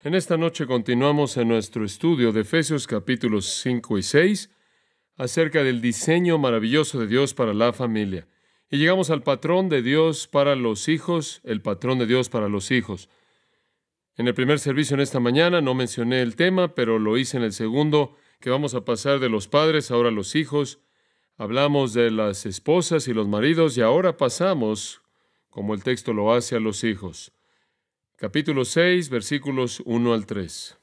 En esta noche continuamos en nuestro estudio de Efesios capítulos 5 y 6 acerca del diseño maravilloso de Dios para la familia. Y llegamos al patrón de Dios para los hijos, el patrón de Dios para los hijos. En el primer servicio en esta mañana no mencioné el tema, pero lo hice en el segundo, que vamos a pasar de los padres ahora a los hijos. Hablamos de las esposas y los maridos y ahora pasamos, como el texto lo hace, a los hijos. Capítulo 6, versículos 1 al 3.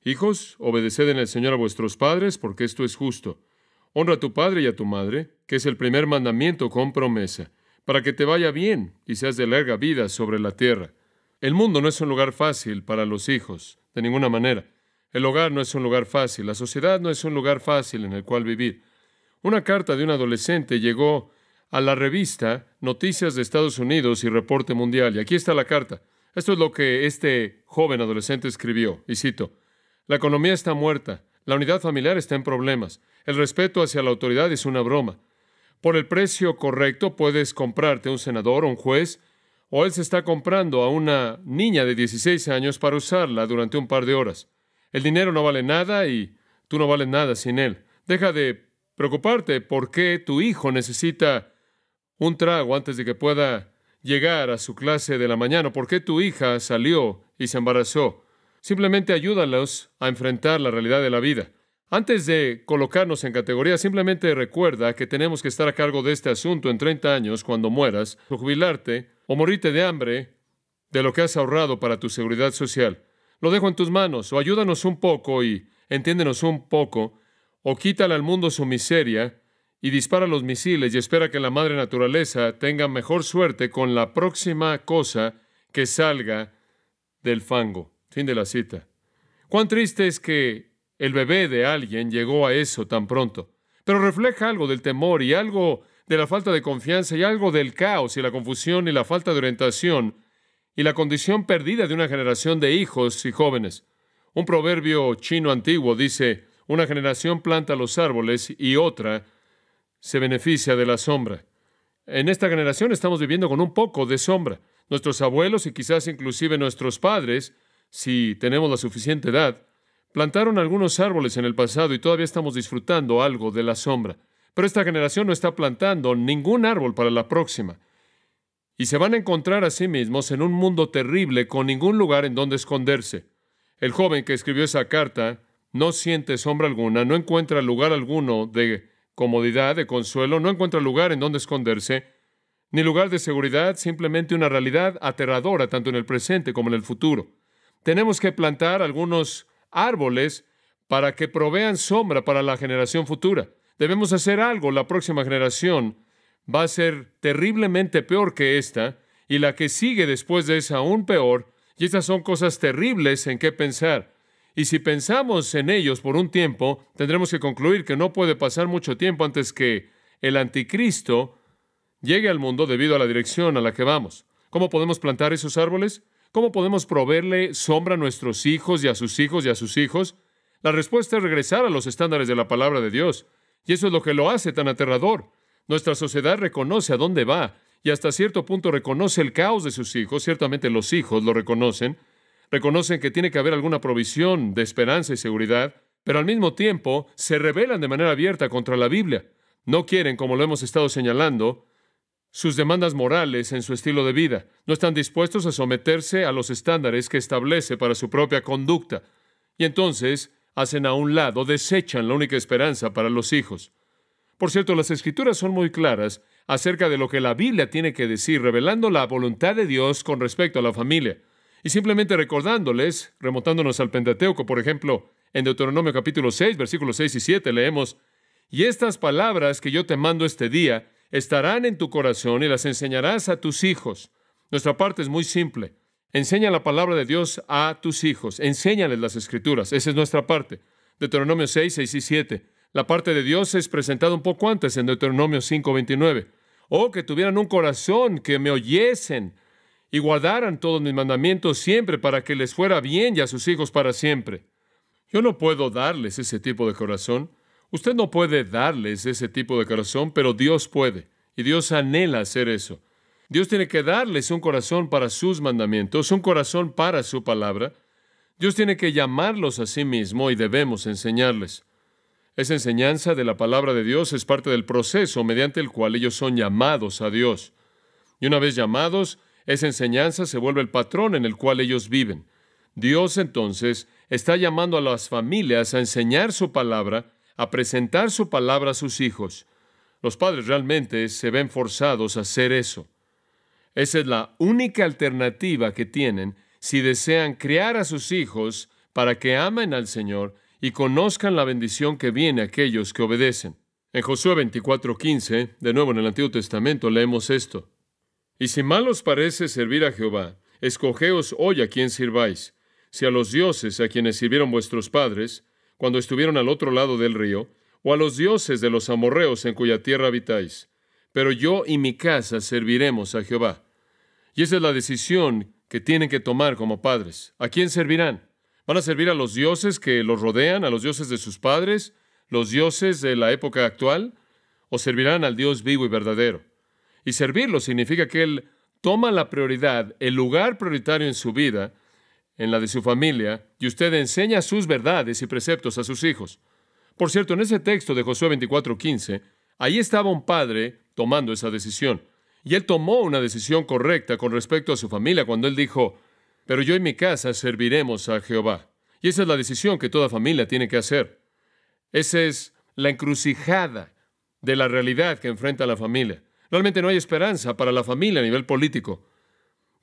Hijos, obedeced en el Señor a vuestros padres, porque esto es justo. Honra a tu padre y a tu madre, que es el primer mandamiento con promesa, para que te vaya bien y seas de larga vida sobre la tierra. El mundo no es un lugar fácil para los hijos, de ninguna manera. El hogar no es un lugar fácil, la sociedad no es un lugar fácil en el cual vivir. Una carta de un adolescente llegó a la revista Noticias de Estados Unidos y Reporte Mundial, y aquí está la carta. Esto es lo que este joven adolescente escribió, y cito: la economía está muerta, la unidad familiar está en problemas, el respeto hacia la autoridad es una broma. Por el precio correcto puedes comprarte un senador o un juez, o él se está comprando a una niña de 16 años para usarla durante un par de horas. El dinero no vale nada y tú no vales nada sin él. Deja de preocuparte por qué tu hijo necesita un trago antes de que pueda llegar a su clase de la mañana, por qué tu hija salió y se embarazó. Simplemente ayúdalos a enfrentar la realidad de la vida. Antes de colocarnos en categorías, simplemente recuerda que tenemos que estar a cargo de este asunto en 30 años cuando mueras, o jubilarte, o morirte de hambre de lo que has ahorrado para tu seguridad social. Lo dejo en tus manos, o ayúdanos un poco y entiéndenos un poco, o quítale al mundo su miseria y dispara los misiles y espera que la madre naturaleza tenga mejor suerte con la próxima cosa que salga del fango. Fin de la cita. Cuán triste es que el bebé de alguien llegó a eso tan pronto, pero refleja algo del temor y algo de la falta de confianza y algo del caos y la confusión y la falta de orientación y la condición perdida de una generación de hijos y jóvenes. Un proverbio chino antiguo dice: una generación planta los árboles y otra se beneficia de la sombra. En esta generación estamos viviendo con un poco de sombra. Nuestros abuelos y quizás inclusive nuestros padres, si tenemos la suficiente edad, plantaron algunos árboles en el pasado y todavía estamos disfrutando algo de la sombra. Pero esta generación no está plantando ningún árbol para la próxima. Y se van a encontrar a sí mismos en un mundo terrible con ningún lugar en donde esconderse. El joven que escribió esa carta no siente sombra alguna, no encuentra lugar alguno de comodidad, de consuelo, no encuentra lugar en donde esconderse, ni lugar de seguridad, simplemente una realidad aterradora tanto en el presente como en el futuro. Tenemos que plantar algunos árboles para que provean sombra para la generación futura. Debemos hacer algo. La próxima generación va a ser terriblemente peor que esta, y la que sigue después de esa aún peor, y estas son cosas terribles en qué pensar. Y si pensamos en ellos por un tiempo, tendremos que concluir que no puede pasar mucho tiempo antes que el anticristo llegue al mundo debido a la dirección a la que vamos. ¿Cómo podemos plantar esos árboles? ¿Cómo podemos proveerle sombra a nuestros hijos y a sus hijos y a sus hijos? La respuesta es regresar a los estándares de la palabra de Dios. Y eso es lo que lo hace tan aterrador. Nuestra sociedad reconoce a dónde va y hasta cierto punto reconoce el caos de sus hijos. Ciertamente los hijos lo reconocen. Reconocen que tiene que haber alguna provisión de esperanza y seguridad, pero al mismo tiempo se rebelan de manera abierta contra la Biblia. No quieren, como lo hemos estado señalando, sus demandas morales en su estilo de vida. No están dispuestos a someterse a los estándares que establece para su propia conducta. Y entonces hacen a un lado, desechan la única esperanza para los hijos. Por cierto, las Escrituras son muy claras acerca de lo que la Biblia tiene que decir, revelando la voluntad de Dios con respecto a la familia. Y simplemente recordándoles, remontándonos al Pentateuco, por ejemplo, en Deuteronomio capítulo 6, versículos 6 y 7, leemos: y estas palabras que yo te mando este día estarán en tu corazón y las enseñarás a tus hijos. Nuestra parte es muy simple. Enseña la palabra de Dios a tus hijos. Enséñales las Escrituras. Esa es nuestra parte. Deuteronomio 6, 6 y 7. La parte de Dios es presentada un poco antes en Deuteronomio 5, 29. Oh, que tuvieran un corazón, que me oyesen y guardaran todos mis mandamientos siempre para que les fuera bien y a sus hijos para siempre. Yo no puedo darles ese tipo de corazón. Usted no puede darles ese tipo de corazón, pero Dios puede. Y Dios anhela hacer eso. Dios tiene que darles un corazón para sus mandamientos, un corazón para su palabra. Dios tiene que llamarlos a sí mismo y debemos enseñarles. Esa enseñanza de la palabra de Dios es parte del proceso mediante el cual ellos son llamados a Dios. Y una vez llamados, esa enseñanza se vuelve el patrón en el cual ellos viven. Dios entonces está llamando a las familias a enseñar su palabra, a presentar su palabra a sus hijos. Los padres realmente se ven forzados a hacer eso. Esa es la única alternativa que tienen si desean criar a sus hijos para que amen al Señor y conozcan la bendición que viene a aquellos que obedecen. En Josué 24:15, de nuevo en el Antiguo Testamento, leemos esto. Y si mal os parece servir a Jehová, escogeos hoy a quién sirváis, si a los dioses a quienes sirvieron vuestros padres, cuando estuvieron al otro lado del río, o a los dioses de los amorreos en cuya tierra habitáis. Pero yo y mi casa serviremos a Jehová. Y esa es la decisión que tienen que tomar como padres. ¿A quién servirán? ¿Van a servir a los dioses que los rodean, a los dioses de sus padres, los dioses de la época actual? ¿O servirán al Dios vivo y verdadero? Y servirlo significa que Él toma la prioridad, el lugar prioritario en su vida, en la de su familia, y usted enseña sus verdades y preceptos a sus hijos. Por cierto, en ese texto de Josué 24:15, ahí estaba un padre tomando esa decisión. Y él tomó una decisión correcta con respecto a su familia cuando él dijo, pero yo y mi casa serviremos a Jehová. Y esa es la decisión que toda familia tiene que hacer. Esa es la encrucijada de la realidad que enfrenta la familia. Realmente no hay esperanza para la familia a nivel político.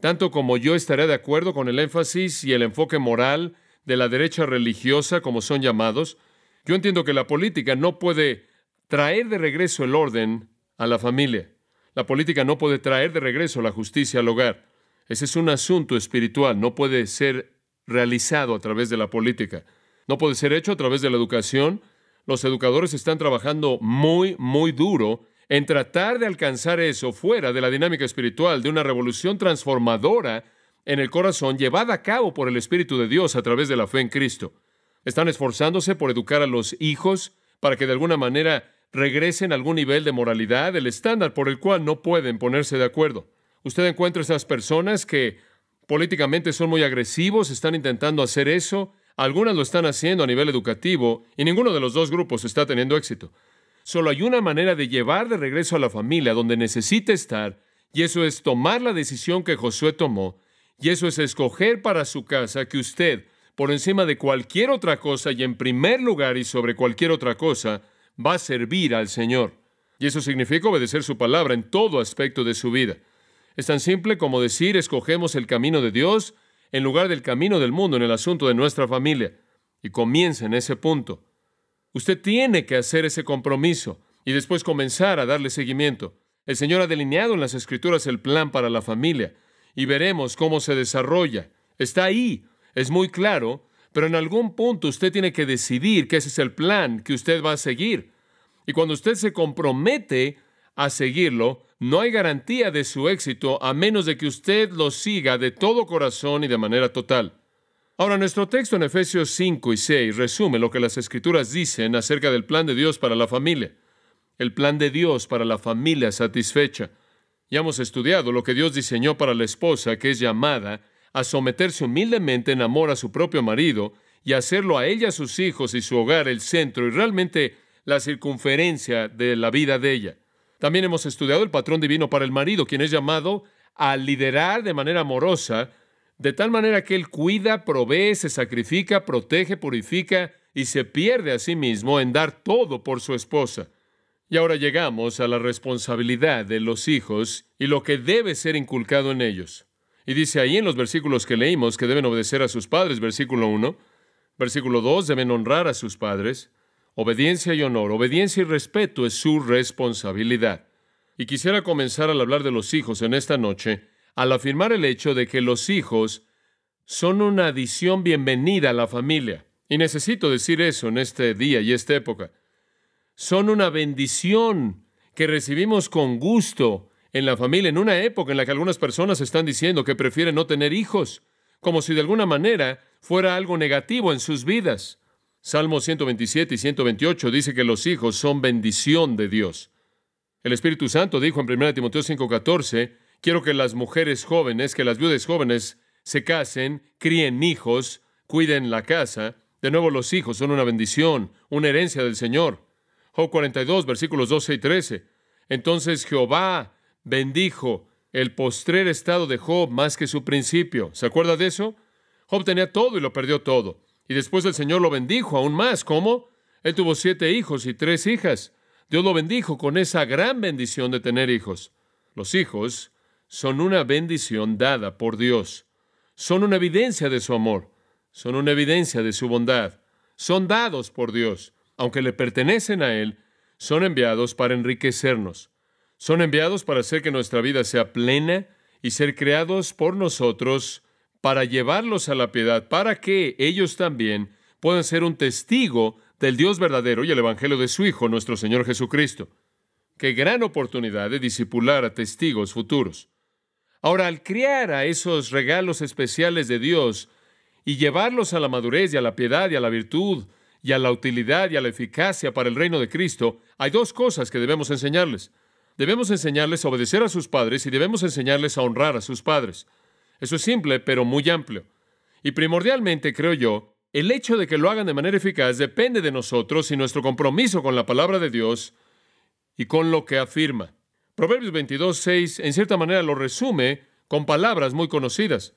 Tanto como yo estaré de acuerdo con el énfasis y el enfoque moral de la derecha religiosa, como son llamados, yo entiendo que la política no puede traer de regreso el orden a la familia. La política no puede traer de regreso la justicia al hogar. Ese es un asunto espiritual, no puede ser realizado a través de la política. No puede ser hecho a través de la educación. Los educadores están trabajando muy duro en tratar de alcanzar eso fuera de la dinámica espiritual de una revolución transformadora en el corazón llevada a cabo por el Espíritu de Dios a través de la fe en Cristo. Están esforzándose por educar a los hijos para que de alguna manera regresen a algún nivel de moralidad, el estándar por el cual no pueden ponerse de acuerdo. Usted encuentra esas personas que políticamente son muy agresivos, están intentando hacer eso, algunas lo están haciendo a nivel educativo y ninguno de los dos grupos está teniendo éxito. Solo hay una manera de llevar de regreso a la familia donde necesita estar, y eso es tomar la decisión que Josué tomó, y eso es escoger para su casa que usted, por encima de cualquier otra cosa y en primer lugar y sobre cualquier otra cosa, va a servir al Señor. Y eso significa obedecer su palabra en todo aspecto de su vida. Es tan simple como decir, escogemos el camino de Dios en lugar del camino del mundo en el asunto de nuestra familia. Y comienza en ese punto. Usted tiene que hacer ese compromiso y después comenzar a darle seguimiento. El Señor ha delineado en las Escrituras el plan para la familia y veremos cómo se desarrolla. Está ahí, es muy claro, pero en algún punto usted tiene que decidir que ese es el plan que usted va a seguir. Y cuando usted se compromete a seguirlo, no hay garantía de su éxito a menos de que usted lo siga de todo corazón y de manera total. Ahora, nuestro texto en Efesios 5 y 6 resume lo que las Escrituras dicen acerca del plan de Dios para la familia. El plan de Dios para la familia satisfecha. Ya hemos estudiado lo que Dios diseñó para la esposa, que es llamada a someterse humildemente en amor a su propio marido y hacerlo a ella, a sus hijos y su hogar el centro y realmente la circunferencia de la vida de ella. También hemos estudiado el patrón divino para el marido, quien es llamado a liderar de manera amorosa, de tal manera que él cuida, provee, se sacrifica, protege, purifica y se pierde a sí mismo en dar todo por su esposa. Y ahora llegamos a la responsabilidad de los hijos y lo que debe ser inculcado en ellos. Y dice ahí en los versículos que leímos que deben obedecer a sus padres, versículo 1. Versículo 2, deben honrar a sus padres. Obediencia y honor, obediencia y respeto es su responsabilidad. Y quisiera comenzar al hablar de los hijos en esta noche, al afirmar el hecho de que los hijos son una adición bienvenida a la familia. Y necesito decir eso en este día y esta época. Son una bendición que recibimos con gusto en la familia, en una época en la que algunas personas están diciendo que prefieren no tener hijos, como si de alguna manera fuera algo negativo en sus vidas. Salmos 127 y 128 dice que los hijos son bendición de Dios. El Espíritu Santo dijo en 1 Timoteo 5:14, quiero que las mujeres jóvenes, que las viudas jóvenes se casen, críen hijos, cuiden la casa. De nuevo, los hijos son una bendición, una herencia del Señor. Job 42, versículos 12 y 13. Entonces Jehová bendijo el postrer estado de Job más que su principio. ¿Se acuerda de eso? Job tenía todo y lo perdió todo. Y después el Señor lo bendijo aún más. ¿Cómo? Él tuvo 7 hijos y 3 hijas. Dios lo bendijo con esa gran bendición de tener hijos. Los hijos son una bendición dada por Dios. Son una evidencia de su amor. Son una evidencia de su bondad. Son dados por Dios. Aunque le pertenecen a Él, son enviados para enriquecernos. Son enviados para hacer que nuestra vida sea plena y ser creados por nosotros para llevarlos a la piedad, para que ellos también puedan ser un testigo del Dios verdadero y el Evangelio de su Hijo, nuestro Señor Jesucristo. Qué gran oportunidad de discipular a testigos futuros. Ahora, al criar a esos regalos especiales de Dios y llevarlos a la madurez y a la piedad y a la virtud y a la utilidad y a la eficacia para el reino de Cristo, hay 2 cosas que debemos enseñarles. Debemos enseñarles a obedecer a sus padres y debemos enseñarles a honrar a sus padres. Eso es simple, pero muy amplio. Y primordialmente, creo yo, el hecho de que lo hagan de manera eficaz depende de nosotros y nuestro compromiso con la palabra de Dios y con lo que afirma. Proverbios 22, 6, en cierta manera lo resume con palabras muy conocidas.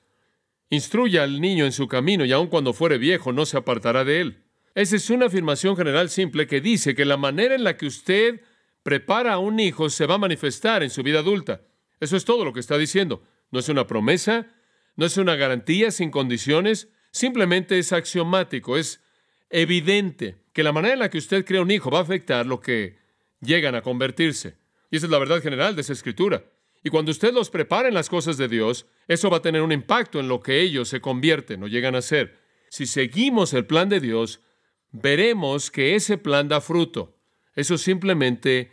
Instruya al niño en su camino y aun cuando fuere viejo no se apartará de él. Esa es una afirmación general simple que dice que la manera en la que usted prepara a un hijo se va a manifestar en su vida adulta. Eso es todo lo que está diciendo. No es una promesa, no es una garantía sin condiciones, simplemente es axiomático, es evidente que la manera en la que usted crea un hijo va a afectar lo que llegan a convertirse. Y esa es la verdad general de esa escritura. Y cuando usted los prepara en las cosas de Dios, eso va a tener un impacto en lo que ellos se convierten o llegan a ser. Si seguimos el plan de Dios, veremos que ese plan da fruto. Eso simplemente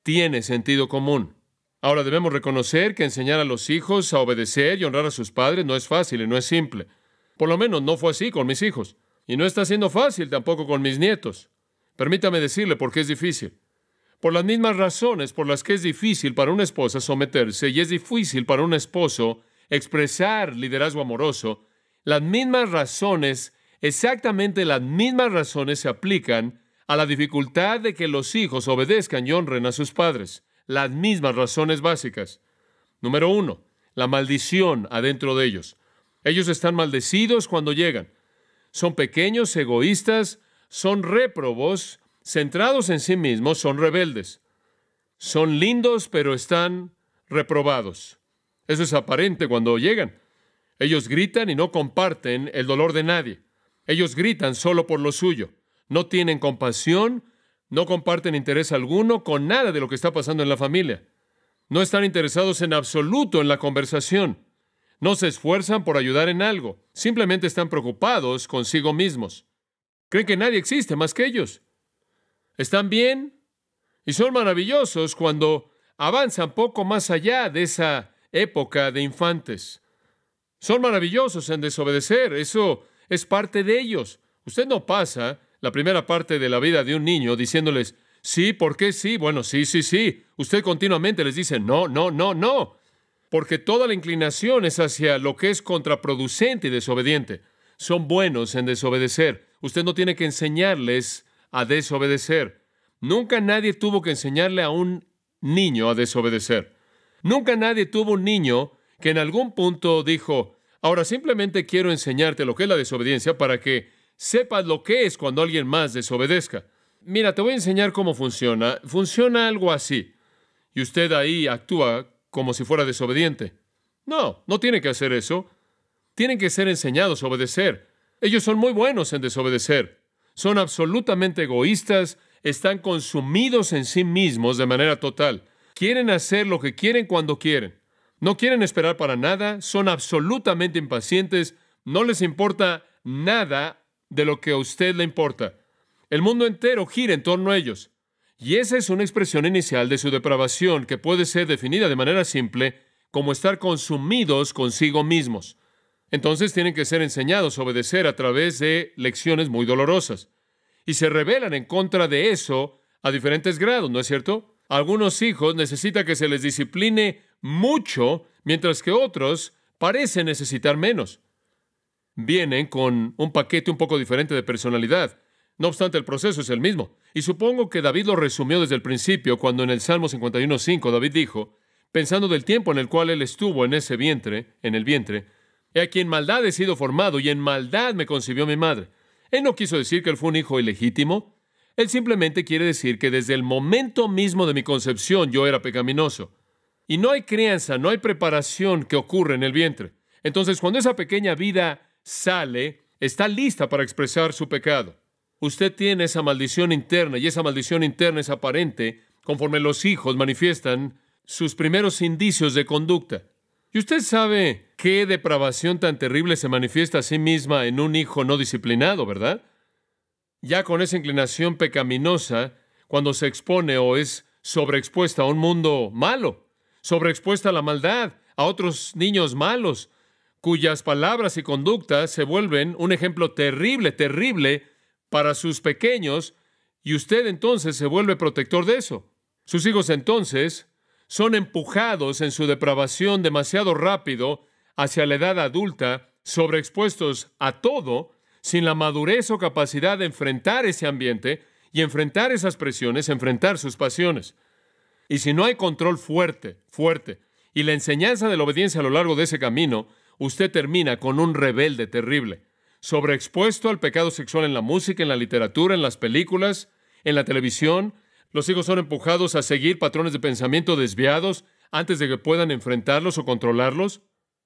tiene sentido común. Ahora debemos reconocer que enseñar a los hijos a obedecer y honrar a sus padres no es fácil y no es simple. Por lo menos no fue así con mis hijos. Y no está siendo fácil tampoco con mis nietos. Permítame decirle por qué es difícil. Por las mismas razones por las que es difícil para una esposa someterse y es difícil para un esposo expresar liderazgo amoroso, las mismas razones, exactamente las mismas razones se aplican a la dificultad de que los hijos obedezcan y honren a sus padres. Las mismas razones básicas. Número 1, la maldición adentro de ellos. Ellos están maldecidos cuando llegan. Son pequeños, egoístas, son réprobos, centrados en sí mismos, son rebeldes. Son lindos, pero están reprobados. Eso es aparente cuando llegan. Ellos gritan y no comparten el dolor de nadie. Ellos gritan solo por lo suyo. No tienen compasión, no comparten interés alguno con nada de lo que está pasando en la familia. No están interesados en absoluto en la conversación. No se esfuerzan por ayudar en algo. Simplemente están preocupados consigo mismos. Creen que nadie existe más que ellos. Están bien y son maravillosos cuando avanzan poco más allá de esa época de infantes. Son maravillosos en desobedecer. Eso es parte de ellos. Usted no pasa la primera parte de la vida de un niño diciéndoles, sí, ¿por qué sí? Bueno, sí, sí, sí. Usted continuamente les dice, no, no, no, no. Porque toda la inclinación es hacia lo que es contraproducente y desobediente. Son buenos en desobedecer. Usted no tiene que enseñarles a desobedecer. Nunca nadie tuvo que enseñarle a un niño a desobedecer. Nunca nadie tuvo un niño que en algún punto dijo, ahora simplemente quiero enseñarte lo que es la desobediencia para que sepas lo que es cuando alguien más desobedezca. Mira, te voy a enseñar cómo funciona. Funciona algo así. Y usted ahí actúa como si fuera desobediente. No, no tiene que hacer eso. Tienen que ser enseñados a obedecer. Ellos son muy buenos en desobedecer. Son absolutamente egoístas, están consumidos en sí mismos de manera total. Quieren hacer lo que quieren cuando quieren. No quieren esperar para nada, son absolutamente impacientes, no les importa nada de lo que a usted le importa. El mundo entero gira en torno a ellos. Y esa es una expresión inicial de su depravación que puede ser definida de manera simple como estar consumidos consigo mismos. Entonces tienen que ser enseñados a obedecer a través de lecciones muy dolorosas. Y se rebelan en contra de eso a diferentes grados, ¿no es cierto? Algunos hijos necesitan que se les discipline mucho, mientras que otros parecen necesitar menos. vienen con un paquete un poco diferente de personalidad. No obstante, el proceso es el mismo. Y supongo que David lo resumió desde el principio cuando en el Salmo 51:5 David dijo, pensando del tiempo en el cual él estuvo en ese vientre, en el vientre, he aquí en maldad he sido formado y en maldad me concibió mi madre. Él no quiso decir que él fue un hijo ilegítimo. Él simplemente quiere decir que desde el momento mismo de mi concepción yo era pecaminoso. Y no hay crianza, no hay preparación que ocurre en el vientre. Entonces, cuando esa pequeña vida sale, está lista para expresar su pecado. Usted tiene esa maldición interna y esa maldición interna es aparente conforme los hijos manifiestan sus primeros indicios de conducta. Y usted sabe qué depravación tan terrible se manifiesta a sí misma en un hijo no disciplinado, ¿verdad? Ya con esa inclinación pecaminosa, cuando se expone o es sobreexpuesta a un mundo malo, sobreexpuesta a la maldad, a otros niños malos, cuyas palabras y conductas se vuelven un ejemplo terrible, terrible para sus pequeños, y usted entonces se vuelve protector de eso. Sus hijos entonces son empujados en su depravación demasiado rápido hacia la edad adulta, sobreexpuestos a todo, sin la madurez o capacidad de enfrentar ese ambiente y enfrentar esas presiones, enfrentar sus pasiones. Y si no hay control fuerte, y la enseñanza de la obediencia a lo largo de ese camino, usted termina con un rebelde terrible, sobreexpuesto al pecado sexual en la música, en la literatura, en las películas, en la televisión. Los hijos son empujados a seguir patrones de pensamiento desviados antes de que puedan enfrentarlos o controlarlos.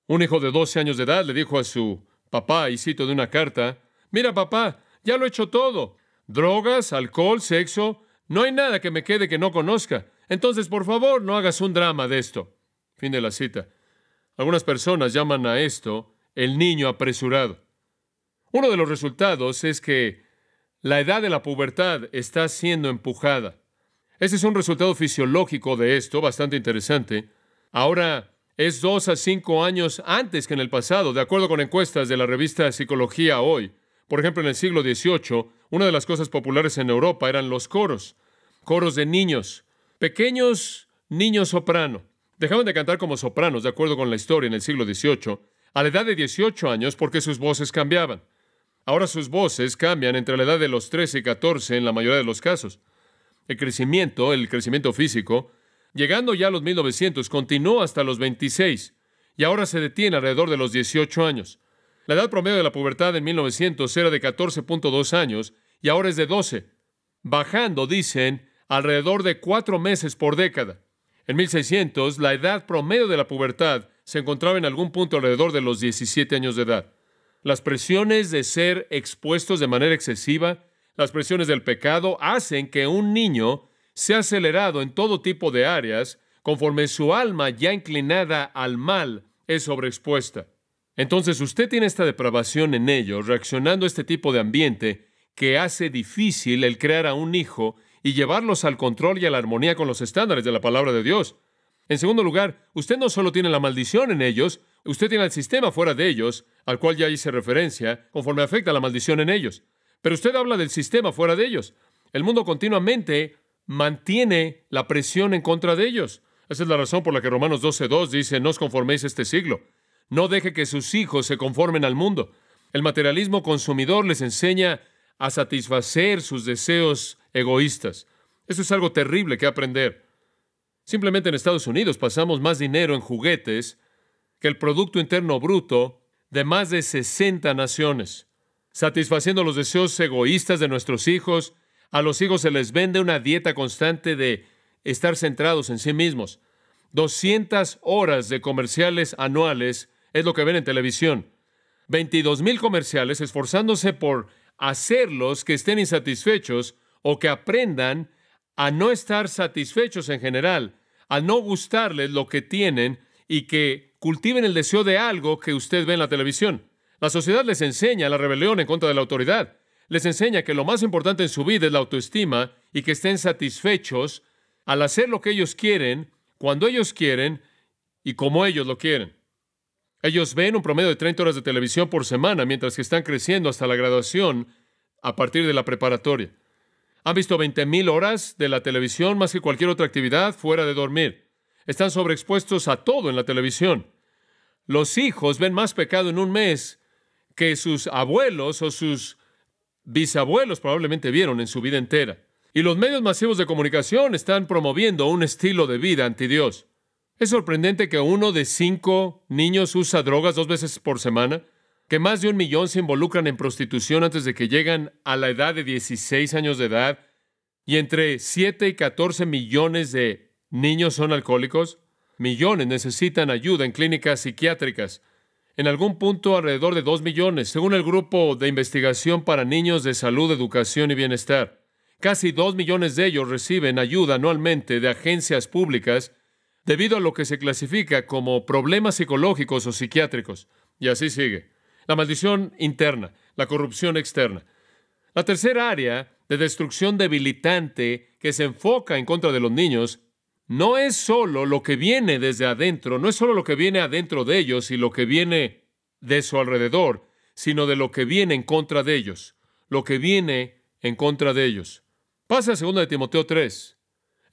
Un hijo de 12 años de edad le dijo a su papá, y cito de una carta, mira papá, ya lo he hecho todo. Drogas, alcohol, sexo, no hay nada que me quede que no conozca. Entonces, por favor, no hagas un drama de esto. Fin de la cita. Algunas personas llaman a esto el niño apresurado. Uno de los resultados es que la edad de la pubertad está siendo empujada. Ese es un resultado fisiológico de esto, bastante interesante. Ahora es 2 a 5 años antes que en el pasado, de acuerdo con encuestas de la revista Psicología Hoy. Por ejemplo, en el siglo XVIII, una de las cosas populares en Europa eran los coros de niños, pequeños niños soprano. Dejaban de cantar como sopranos, de acuerdo con la historia, en el siglo XVIII, a la edad de 18 años porque sus voces cambiaban. Ahora sus voces cambian entre la edad de los 13 y 14 en la mayoría de los casos. El crecimiento físico, llegando ya a los 1900, continuó hasta los 26 y ahora se detiene alrededor de los 18 años. La edad promedio de la pubertad en 1900 era de 14.2 años y ahora es de 12, bajando, dicen, alrededor de 4 meses por década. En 1600, la edad promedio de la pubertad se encontraba en algún punto alrededor de los 17 años de edad. Las presiones de ser expuestos de manera excesiva, las presiones del pecado, hacen que un niño sea acelerado en todo tipo de áreas conforme su alma ya inclinada al mal es sobreexpuesta. Entonces usted tiene esta depravación en ellos, reaccionando a este tipo de ambiente que hace difícil el crear a un hijo y llevarlos al control y a la armonía con los estándares de la palabra de Dios. En segundo lugar, usted no solo tiene la maldición en ellos, usted tiene el sistema fuera de ellos, al cual ya hice referencia, conforme afecta la maldición en ellos. Pero usted habla del sistema fuera de ellos. El mundo continuamente mantiene la presión en contra de ellos. Esa es la razón por la que Romanos 12:2 dice, no os conforméis a este siglo. No deje que sus hijos se conformen al mundo. El materialismo consumidor les enseña a satisfacer sus deseos egoístas. Eso es algo terrible que aprender. Simplemente en Estados Unidos pasamos más dinero en juguetes que el Producto Interno Bruto de más de 60 naciones, satisfaciendo los deseos egoístas de nuestros hijos. A los hijos se les vende una dieta constante de estar centrados en sí mismos. 200 horas de comerciales anuales es lo que ven en televisión. 22,000 comerciales esforzándose por hacerlos que estén insatisfechos o que aprendan a no estar satisfechos en general, a no gustarles lo que tienen y que cultiven el deseo de algo que usted ve en la televisión. La sociedad les enseña la rebelión en contra de la autoridad. Les enseña que lo más importante en su vida es la autoestima y que estén satisfechos al hacer lo que ellos quieren, cuando ellos quieren y como ellos lo quieren. Ellos ven un promedio de 30 horas de televisión por semana mientras que están creciendo hasta la graduación a partir de la preparatoria. Han visto 20,000 horas de la televisión más que cualquier otra actividad fuera de dormir. Están sobreexpuestos a todo en la televisión. Los hijos ven más pecado en un mes que sus abuelos o sus bisabuelos probablemente vieron en su vida entera. Y los medios masivos de comunicación están promoviendo un estilo de vida anti Dios. Es sorprendente que 1 de 5 niños usa drogas 2 veces por semana, que más de 1 millón se involucran en prostitución antes de que llegan a la edad de 16 años de edad, y entre 7 y 14 millones de niños son alcohólicos. Millones necesitan ayuda en clínicas psiquiátricas. En algún punto, alrededor de 2 millones, según el Grupo de Investigación para Niños de Salud, Educación y Bienestar. Casi 2 millones de ellos reciben ayuda anualmente de agencias públicas debido a lo que se clasifica como problemas psicológicos o psiquiátricos. Y así sigue. La maldición interna, la corrupción externa. La tercera área de destrucción debilitante que se enfoca en contra de los niños no es solo lo que viene desde adentro, no es solo lo que viene adentro de ellos y lo que viene de su alrededor, sino de lo que viene en contra de ellos, lo que viene en contra de ellos. Pasa a 2 de Timoteo 3.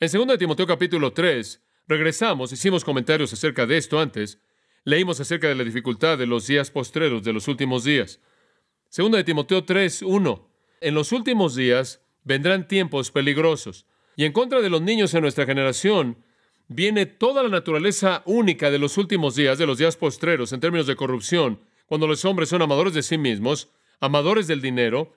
En 2 de Timoteo capítulo 3, regresamos, hicimos comentarios acerca de esto antes, leímos acerca de la dificultad de los días postreros, de los últimos días. 2 de Timoteo 3, 1. En los últimos días vendrán tiempos peligrosos. Y en contra de los niños en nuestra generación, viene toda la naturaleza única de los últimos días, de los días postreros, en términos de corrupción, cuando los hombres son amadores de sí mismos, amadores del dinero,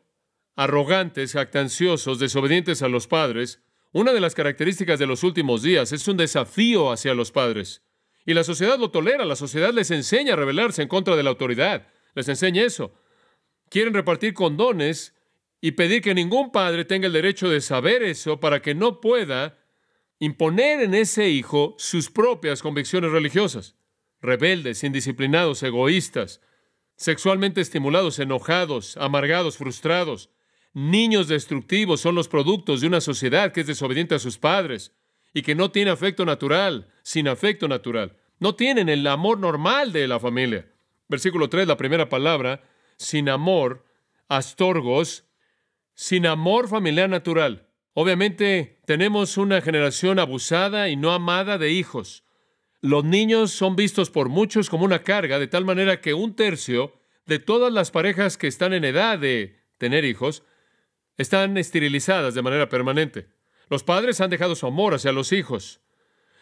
arrogantes, jactanciosos, desobedientes a los padres. Una de las características de los últimos días es un desafío hacia los padres. Y la sociedad lo tolera, la sociedad les enseña a rebelarse en contra de la autoridad, les enseña eso. Quieren repartir condones y pedir que ningún padre tenga el derecho de saber eso para que no pueda imponer en ese hijo sus propias convicciones religiosas. Rebeldes, indisciplinados, egoístas, sexualmente estimulados, enojados, amargados, frustrados. Niños destructivos son los productos de una sociedad que es desobediente a sus padres y que no tiene afecto natural, sin afecto natural. No tienen el amor normal de la familia. Versículo 3, la primera palabra, sin amor, astorgos, sin amor familiar natural. Obviamente tenemos una generación abusada y no amada de hijos. Los niños son vistos por muchos como una carga, de tal manera que 1/3 de todas las parejas que están en edad de tener hijos están esterilizadas de manera permanente. Los padres han dejado su amor hacia los hijos.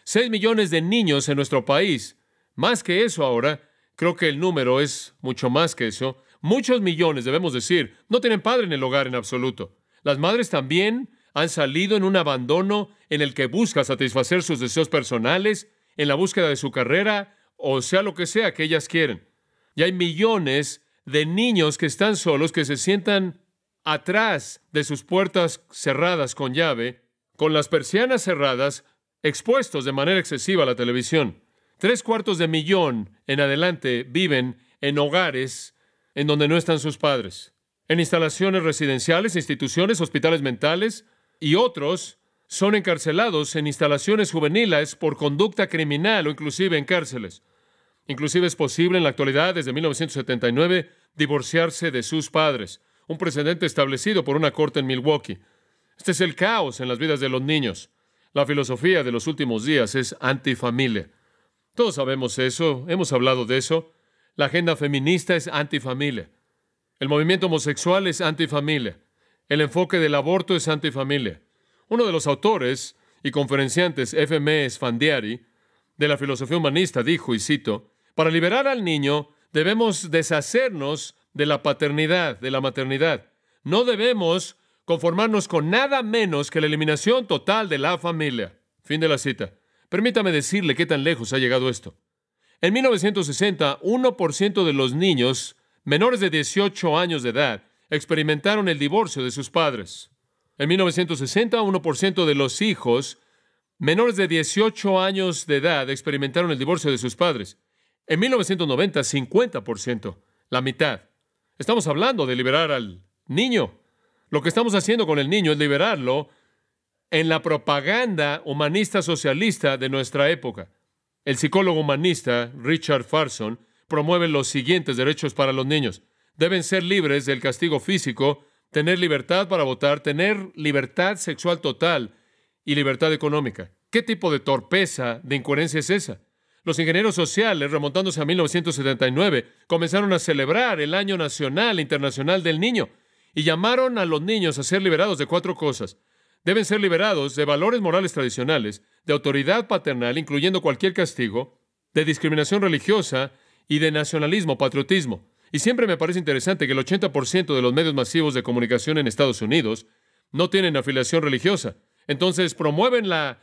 6 millones de niños en nuestro país. Más que eso ahora, creo que el número es mucho más que eso. Muchos millones, debemos decir, no tienen padre en el hogar en absoluto. Las madres también han salido en un abandono en el que buscan satisfacer sus deseos personales, en la búsqueda de su carrera, o sea lo que sea que ellas quieren. Y hay millones de niños que están solos, que se sientan atrás de sus puertas cerradas con llave, con las persianas cerradas, expuestos de manera excesiva a la televisión. 750,000 en adelante viven en hogares en donde no están sus padres, en instalaciones residenciales, instituciones, hospitales mentales, y otros son encarcelados en instalaciones juveniles por conducta criminal o inclusive en cárceles. Inclusive es posible en la actualidad, desde 1979, divorciarse de sus padres, un precedente establecido por una corte en Milwaukee. Este es el caos en las vidas de los niños. La filosofía de los últimos días es antifamilia. Todos sabemos eso, hemos hablado de eso. La agenda feminista es antifamilia. El movimiento homosexual es antifamilia. El enfoque del aborto es antifamilia. Uno de los autores y conferenciantes, F.M. Esfandiari, de la filosofía humanista, dijo, y cito, para liberar al niño debemos deshacernos de la paternidad, de la maternidad. No debemos conformarnos con nada menos que la eliminación total de la familia. Fin de la cita. Permítame decirle qué tan lejos ha llegado esto. En 1960, 1% de los niños menores de 18 años de edad experimentaron el divorcio de sus padres. En 1960, 1% de los hijos menores de 18 años de edad experimentaron el divorcio de sus padres. En 1990, 50%, la mitad. Estamos hablando de liberar al niño. Lo que estamos haciendo con el niño es liberarlo en la propaganda humanista socialista de nuestra época. El psicólogo humanista Richard Farson promueve los siguientes derechos para los niños. Deben ser libres del castigo físico, tener libertad para votar, tener libertad sexual total y libertad económica. ¿Qué tipo de torpeza, de incoherencia es esa? Los ingenieros sociales, remontándose a 1979, comenzaron a celebrar el Año Nacional e Internacional del Niño y llamaron a los niños a ser liberados de 4 cosas. Deben ser liberados de valores morales tradicionales, de autoridad paternal, incluyendo cualquier castigo, de discriminación religiosa y de nacionalismo, patriotismo. Y siempre me parece interesante que el 80% de los medios masivos de comunicación en Estados Unidos no tienen afiliación religiosa. Entonces promueven la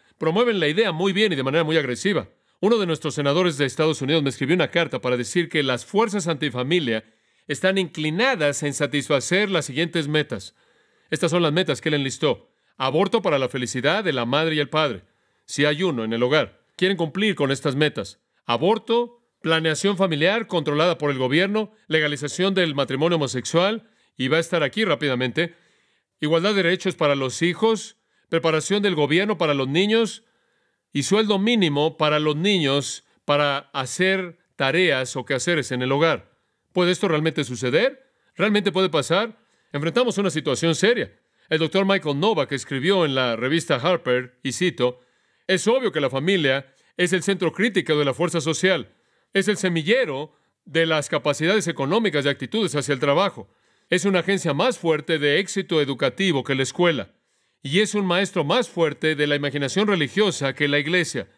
idea muy bien y de manera muy agresiva. Uno de nuestros senadores de Estados Unidos me escribió una carta para decir que las fuerzas antifamilia están inclinadas en satisfacer las siguientes metas. Estas son las metas que él enlistó. Aborto para la felicidad de la madre y el padre, si hay uno en el hogar. Quieren cumplir con estas metas. Aborto, planeación familiar controlada por el gobierno, legalización del matrimonio homosexual, y va a estar aquí rápidamente, igualdad de derechos para los hijos, preparación del gobierno para los niños y sueldo mínimo para los niños para hacer tareas o quehaceres en el hogar. ¿Puede esto realmente suceder? ¿Realmente puede pasar? Enfrentamos una situación seria. El doctor Michael Novak escribió en la revista Harper, y cito, «Es obvio que la familia es el centro crítico de la fuerza social. Es el semillero de las capacidades económicas y actitudes hacia el trabajo. Es una agencia más fuerte de éxito educativo que la escuela. Y es un maestro más fuerte de la imaginación religiosa que la iglesia.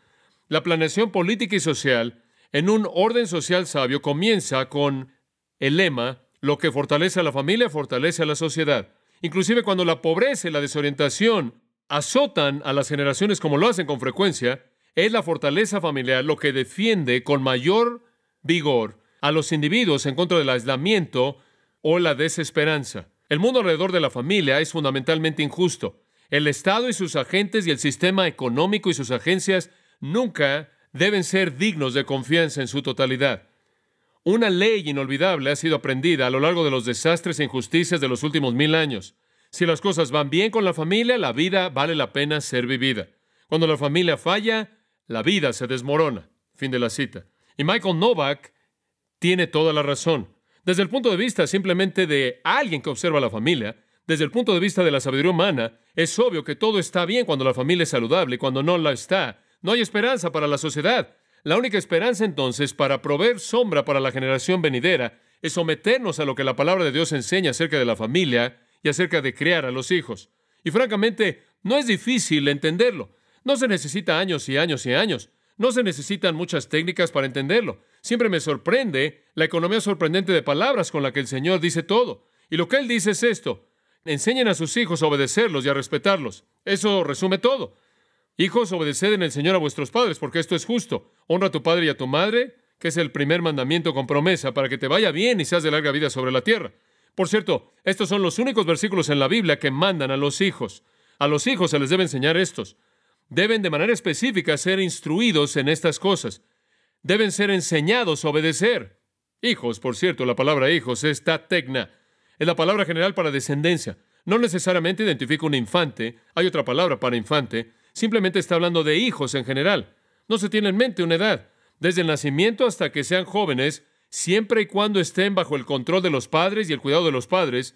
La planeación política y social en un orden social sabio comienza con el lema, lo que fortalece a la familia, fortalece a la sociedad. Inclusive cuando la pobreza y la desorientación azotan a las generaciones como lo hacen con frecuencia, es la fortaleza familiar lo que defiende con mayor vigor a los individuos en contra del aislamiento o la desesperanza. El mundo alrededor de la familia es fundamentalmente injusto. El Estado y sus agentes y el sistema económico y sus agencias nunca deben ser dignos de confianza en su totalidad. Una ley inolvidable ha sido aprendida a lo largo de los desastres e injusticias de los últimos 1000 años. Si las cosas van bien con la familia, la vida vale la pena ser vivida. Cuando la familia falla, la vida se desmorona. Fin de la cita. Y Michael Novak tiene toda la razón. Desde el punto de vista simplemente de alguien que observa la familia, desde el punto de vista de la sabiduría humana, es obvio que todo está bien cuando la familia es saludable y cuando no la está. No hay esperanza para la sociedad. La única esperanza entonces para proveer sombra para la generación venidera es someternos a lo que la palabra de Dios enseña acerca de la familia y acerca de criar a los hijos. Y francamente, no es difícil entenderlo. No se necesita años y años y años. No se necesitan muchas técnicas para entenderlo. Siempre me sorprende la economía sorprendente de palabras con la que el Señor dice todo. Y lo que Él dice es esto: enseñen a sus hijos a obedecerlos y a respetarlos. Eso resume todo. Hijos, obedeced en el Señor a vuestros padres, porque esto es justo. Honra a tu padre y a tu madre, que es el primer mandamiento con promesa, para que te vaya bien y seas de larga vida sobre la tierra. Por cierto, estos son los únicos versículos en la Biblia que mandan a los hijos. A los hijos se les debe enseñar estos. Deben de manera específica ser instruidos en estas cosas. Deben ser enseñados a obedecer. Hijos, por cierto, la palabra hijos es tategna. Es la palabra general para descendencia. No necesariamente identifica un infante. Hay otra palabra para infante. Simplemente está hablando de hijos en general. No se tiene en mente una edad. Desde el nacimiento hasta que sean jóvenes, siempre y cuando estén bajo el control de los padres y el cuidado de los padres,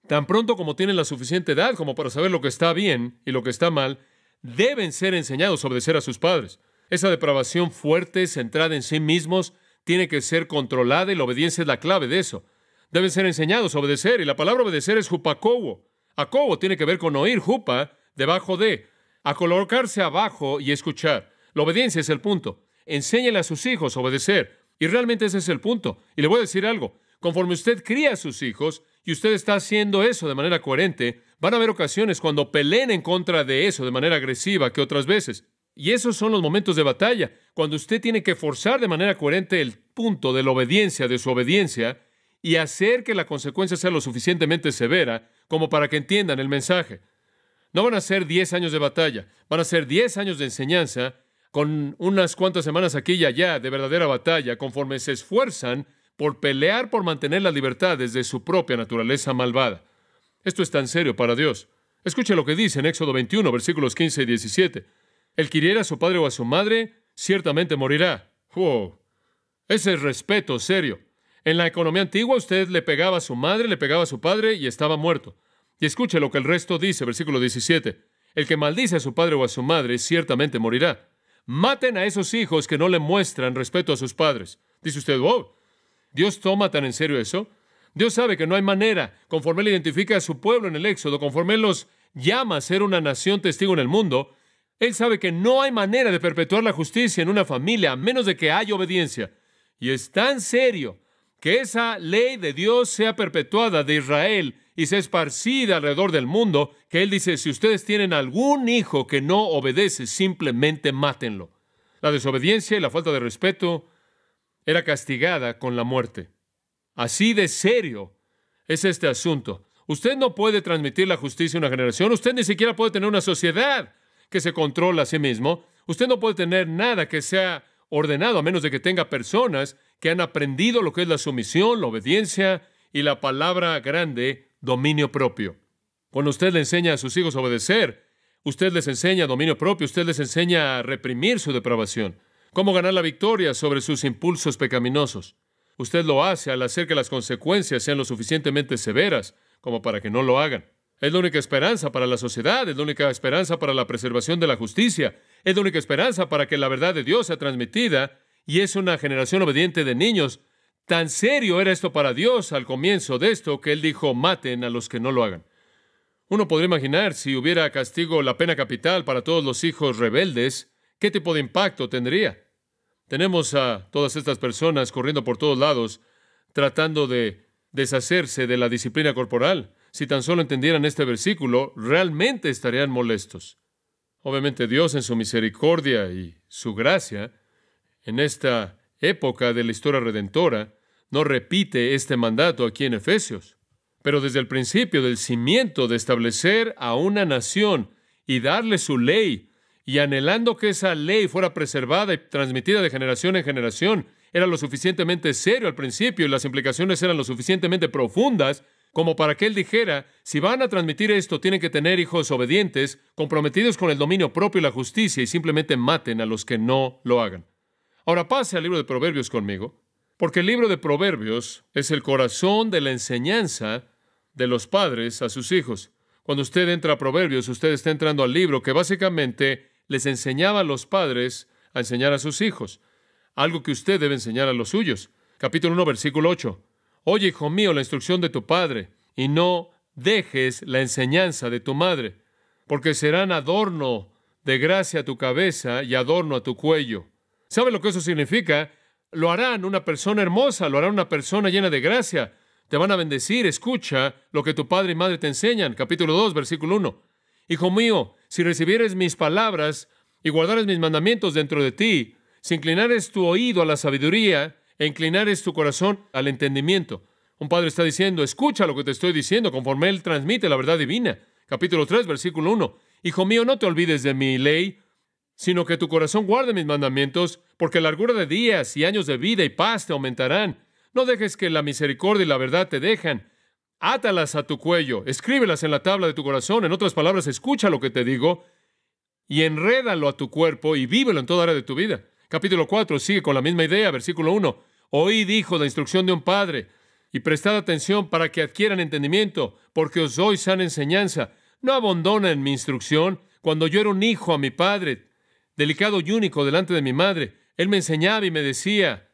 tan pronto como tienen la suficiente edad como para saber lo que está bien y lo que está mal, deben ser enseñados a obedecer a sus padres. Esa depravación fuerte, centrada en sí mismos, tiene que ser controlada y la obediencia es la clave de eso. Deben ser enseñados a obedecer, y la palabra obedecer es hupakowo. Akowo tiene que ver con oír, hupa, debajo de, a colocarse abajo y escuchar. La obediencia es el punto. Enséñele a sus hijos a obedecer. Y realmente ese es el punto. Y le voy a decir algo. Conforme usted cría a sus hijos y usted está haciendo eso de manera coherente, van a haber ocasiones cuando peleen en contra de eso de manera agresiva que otras veces. Y esos son los momentos de batalla, cuando usted tiene que forzar de manera coherente el punto de la obediencia, de su obediencia, y hacer que la consecuencia sea lo suficientemente severa como para que entiendan el mensaje. No van a ser 10 años de batalla, van a ser 10 años de enseñanza con unas cuantas semanas aquí y allá de verdadera batalla, conforme se esfuerzan por pelear por mantener la libertad desde su propia naturaleza malvada. Esto es tan serio para Dios. Escuche lo que dice en Éxodo 21, versículos 15 y 17. El que hiriera a su padre o a su madre, ciertamente morirá. ¡Wow! Ese es respeto serio. En la economía antigua, usted le pegaba a su madre, le pegaba a su padre y estaba muerto. Y escuche lo que el resto dice, versículo 17. El que maldice a su padre o a su madre, ciertamente morirá. maten a esos hijos que no le muestran respeto a sus padres. Dice usted, wow, ¿Dios toma tan en serio eso? Dios sabe que no hay manera, conforme Él identifica a su pueblo en el Éxodo, conforme Él los llama a ser una nación testigo en el mundo, Él sabe que no hay manera de perpetuar la justicia en una familia a menos de que haya obediencia. Y es tan serio que esa ley de Dios sea perpetuada de Israel y sea esparcida alrededor del mundo, que Él dice, si ustedes tienen algún hijo que no obedece, simplemente mátenlo. La desobediencia y la falta de respeto era castigada con la muerte. Así de serio es este asunto. Usted no puede transmitir la justicia a una generación. Usted ni siquiera puede tener una sociedad que se controla a sí mismo. Usted no puede tener nada que sea ordenado a menos de que tenga personas que han aprendido lo que es la sumisión, la obediencia y la palabra grande, dominio propio. Cuando usted le enseña a sus hijos a obedecer, usted les enseña dominio propio, usted les enseña a reprimir su depravación, cómo ganar la victoria sobre sus impulsos pecaminosos. Usted lo hace al hacer que las consecuencias sean lo suficientemente severas como para que no lo hagan. Es la única esperanza para la sociedad, es la única esperanza para la preservación de la justicia, es la única esperanza para que la verdad de Dios sea transmitida, y es una generación obediente de niños. Tan serio era esto para Dios al comienzo de esto que Él dijo, maten a los que no lo hagan. Uno podría imaginar si hubiera castigo, la pena capital para todos los hijos rebeldes, ¿qué tipo de impacto tendría? Tenemos a todas estas personas corriendo por todos lados, tratando de deshacerse de la disciplina corporal. Si tan solo entendieran este versículo, realmente estarían molestos. Obviamente Dios en su misericordia y su gracia, en esta época de la historia redentora, no repite este mandato aquí en Efesios. Pero desde el principio del cimiento de establecer a una nación y darle su ley, y anhelando que esa ley fuera preservada y transmitida de generación en generación, era lo suficientemente serio al principio y las implicaciones eran lo suficientemente profundas como para que Él dijera, si van a transmitir esto, tienen que tener hijos obedientes, comprometidos con el dominio propio y la justicia, y simplemente maten a los que no lo hagan. Ahora pase al libro de Proverbios conmigo, porque el libro de Proverbios es el corazón de la enseñanza de los padres a sus hijos. Cuando usted entra a Proverbios, usted está entrando al libro que básicamente les enseñaba a los padres a enseñar a sus hijos, algo que usted debe enseñar a los suyos. Capítulo 1, versículo 8. Oye, hijo mío, la instrucción de tu padre, y no dejes la enseñanza de tu madre, porque serán adorno de gracia a tu cabeza y adorno a tu cuello. ¿Sabe lo que eso significa? Lo harán una persona hermosa, lo harán una persona llena de gracia. Te van a bendecir, escucha lo que tu padre y madre te enseñan. Capítulo 2, versículo 1. Hijo mío, si recibieres mis palabras y guardares mis mandamientos dentro de ti, si inclinares tu oído a la sabiduría e inclinares tu corazón al entendimiento. Un padre está diciendo, escucha lo que te estoy diciendo, conforme Él transmite la verdad divina. Capítulo 3, versículo 1. Hijo mío, no te olvides de mi ley, sino que tu corazón guarde mis mandamientos, porque largura de días y años de vida y paz te aumentarán. No dejes que la misericordia y la verdad te dejan. Átalas a tu cuello, escríbelas en la tabla de tu corazón. En otras palabras, escucha lo que te digo y enrédalo a tu cuerpo y vívelo en toda área de tu vida. Capítulo 4 sigue con la misma idea, versículo 1. Oíd, hijo, la instrucción de un padre, y prestad atención para que adquieran entendimiento, porque os doy sana enseñanza. No abandonen mi instrucción. Cuando yo era un hijo a mi padre, delicado y único delante de mi madre, Él me enseñaba y me decía,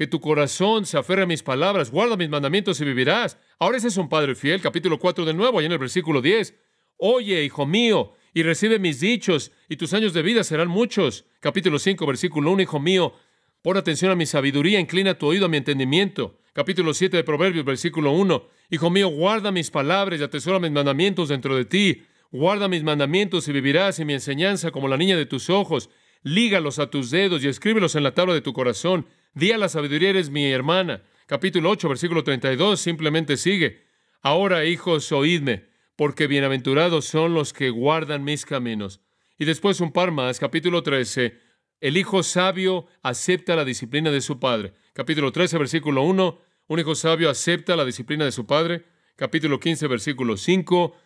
que tu corazón se aferre a mis palabras, guarda mis mandamientos y vivirás. Ahora ese es un padre fiel. Capítulo 4 de nuevo, allá en el versículo 10. Oye, hijo mío, y recibe mis dichos, y tus años de vida serán muchos. Capítulo 5, versículo 1, hijo mío, pon atención a mi sabiduría, inclina tu oído a mi entendimiento. Capítulo 7 de Proverbios, versículo 1. Hijo mío, guarda mis palabras y atesora mis mandamientos dentro de ti. Guarda mis mandamientos y vivirás, y mi enseñanza como la niña de tus ojos. Lígalos a tus dedos y escríbelos en la tabla de tu corazón. Di a la sabiduría, eres mi hermana. Capítulo 8, versículo 32, simplemente sigue. Ahora, hijos, oídme, porque bienaventurados son los que guardan mis caminos. Y después un par más, capítulo 13. El hijo sabio acepta la disciplina de su padre. Capítulo 13, versículo 1. Un hijo sabio acepta la disciplina de su padre. Capítulo 15, versículo 5.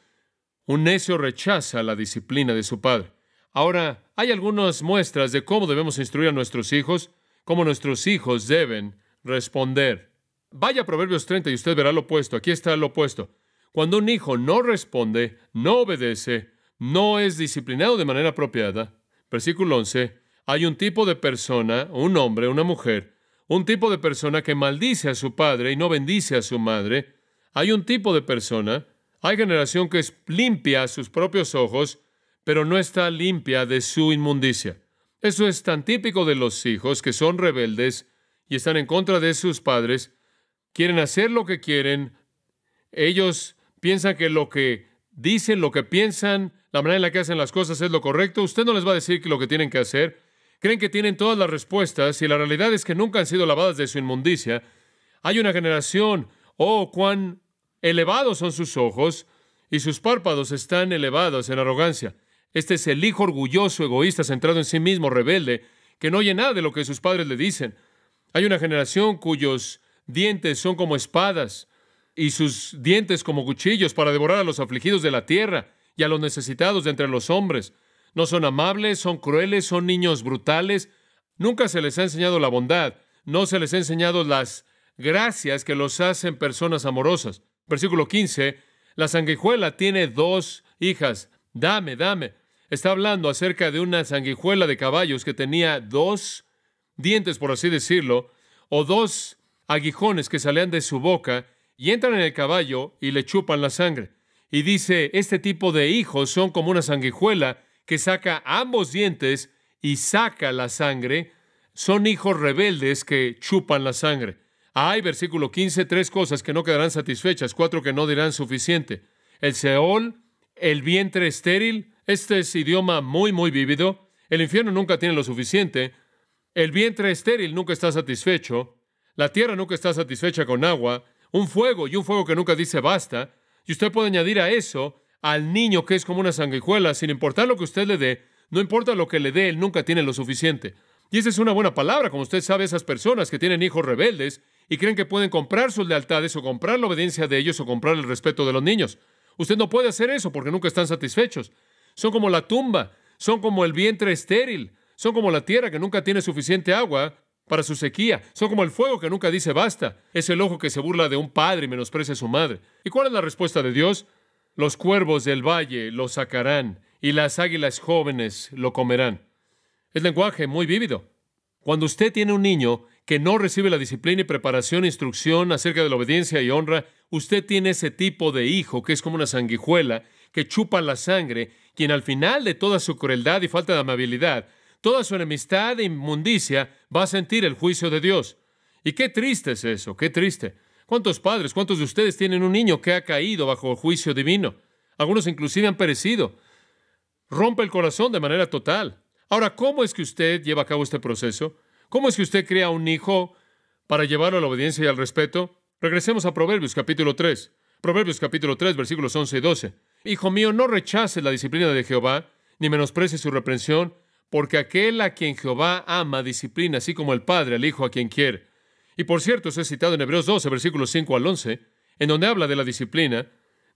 Un necio rechaza la disciplina de su padre. Ahora, hay algunas muestras de cómo debemos instruir a nuestros hijos, cómo nuestros hijos deben responder. Vaya a Proverbios 30 y usted verá lo opuesto. Aquí está lo opuesto. Cuando un hijo no responde, no obedece, no es disciplinado de manera apropiada, versículo 11, Hay un tipo de persona, un hombre, una mujer, un tipo de persona que maldice a su padre y no bendice a su madre. Hay un tipo de persona, hay generación que es limpia a sus propios ojos, pero no está limpia de su inmundicia. Eso es tan típico de los hijos que son rebeldes y están en contra de sus padres, quieren hacer lo que quieren, ellos piensan que lo que dicen, lo que piensan, la manera en la que hacen las cosas es lo correcto. Usted no les va a decir lo que tienen que hacer. Creen que tienen todas las respuestas y la realidad es que nunca han sido lavadas de su inmundicia. Hay una generación, cuán elevados son sus ojos y sus párpados están elevados en arrogancia. Este es el hijo orgulloso, egoísta, centrado en sí mismo, rebelde, que no oye nada de lo que sus padres le dicen. Hay una generación cuyos dientes son como espadas y sus dientes como cuchillos para devorar a los afligidos de la tierra y a los necesitados de entre los hombres. No son amables, son crueles, son niños brutales. Nunca se les ha enseñado la bondad, no se les ha enseñado las gracias que los hacen personas amorosas. Versículo 15, la sanguijuela tiene 2 hijas. Dame, dame. Está hablando acerca de una sanguijuela de caballos que tenía 2 dientes, por así decirlo, o 2 aguijones que salían de su boca y entran en el caballo y le chupan la sangre. Y dice, este tipo de hijos son como una sanguijuela que saca ambos dientes y saca la sangre. Son hijos rebeldes que chupan la sangre. Hay, versículo 15, 3 cosas que no quedarán satisfechas, 4 que no dirán suficiente. El Seol, el vientre estéril, este es idioma muy, muy vívido. El infierno nunca tiene lo suficiente. El vientre estéril nunca está satisfecho. La tierra nunca está satisfecha con agua. Un fuego que nunca dice basta. Y usted puede añadir a eso al niño que es como una sanguijuela, sin importar lo que usted le dé, no importa lo que le dé, él nunca tiene lo suficiente. Y esa es una buena palabra, como usted sabe, esas personas que tienen hijos rebeldes y creen que pueden comprar sus lealtades o comprar la obediencia de ellos o comprar el respeto de los niños. Usted no puede hacer eso porque nunca están satisfechos. Son como la tumba, son como el vientre estéril, son como la tierra que nunca tiene suficiente agua para su sequía, son como el fuego que nunca dice basta. Es el ojo que se burla de un padre y menosprecia a su madre. ¿Y cuál es la respuesta de Dios? Los cuervos del valle lo sacarán y las águilas jóvenes lo comerán. Es lenguaje muy vívido. Cuando usted tiene un niño que no recibe la disciplina y preparación e instrucción acerca de la obediencia y honra, usted tiene ese tipo de hijo que es como una sanguijuela que chupa la sangre, quien al final de toda su crueldad y falta de amabilidad, toda su enemistad e inmundicia, va a sentir el juicio de Dios. Y qué triste es eso, qué triste. ¿Cuántos padres, cuántos de ustedes tienen un niño que ha caído bajo el juicio divino? Algunos inclusive han perecido. Rompe el corazón de manera total. Ahora, ¿cómo es que usted lleva a cabo este proceso? ¿Cómo es que usted crea un hijo para llevarlo a la obediencia y al respeto? Regresemos a Proverbios capítulo 3. Proverbios capítulo 3, versículos 11 y 12. Hijo mío, no rechaces la disciplina de Jehová, ni menosprecies su reprensión, porque aquel a quien Jehová ama disciplina, así como el padre al hijo a quien quiere. Y por cierto, eso es citado en Hebreos 12, versículos 5 al 11, en donde habla de la disciplina,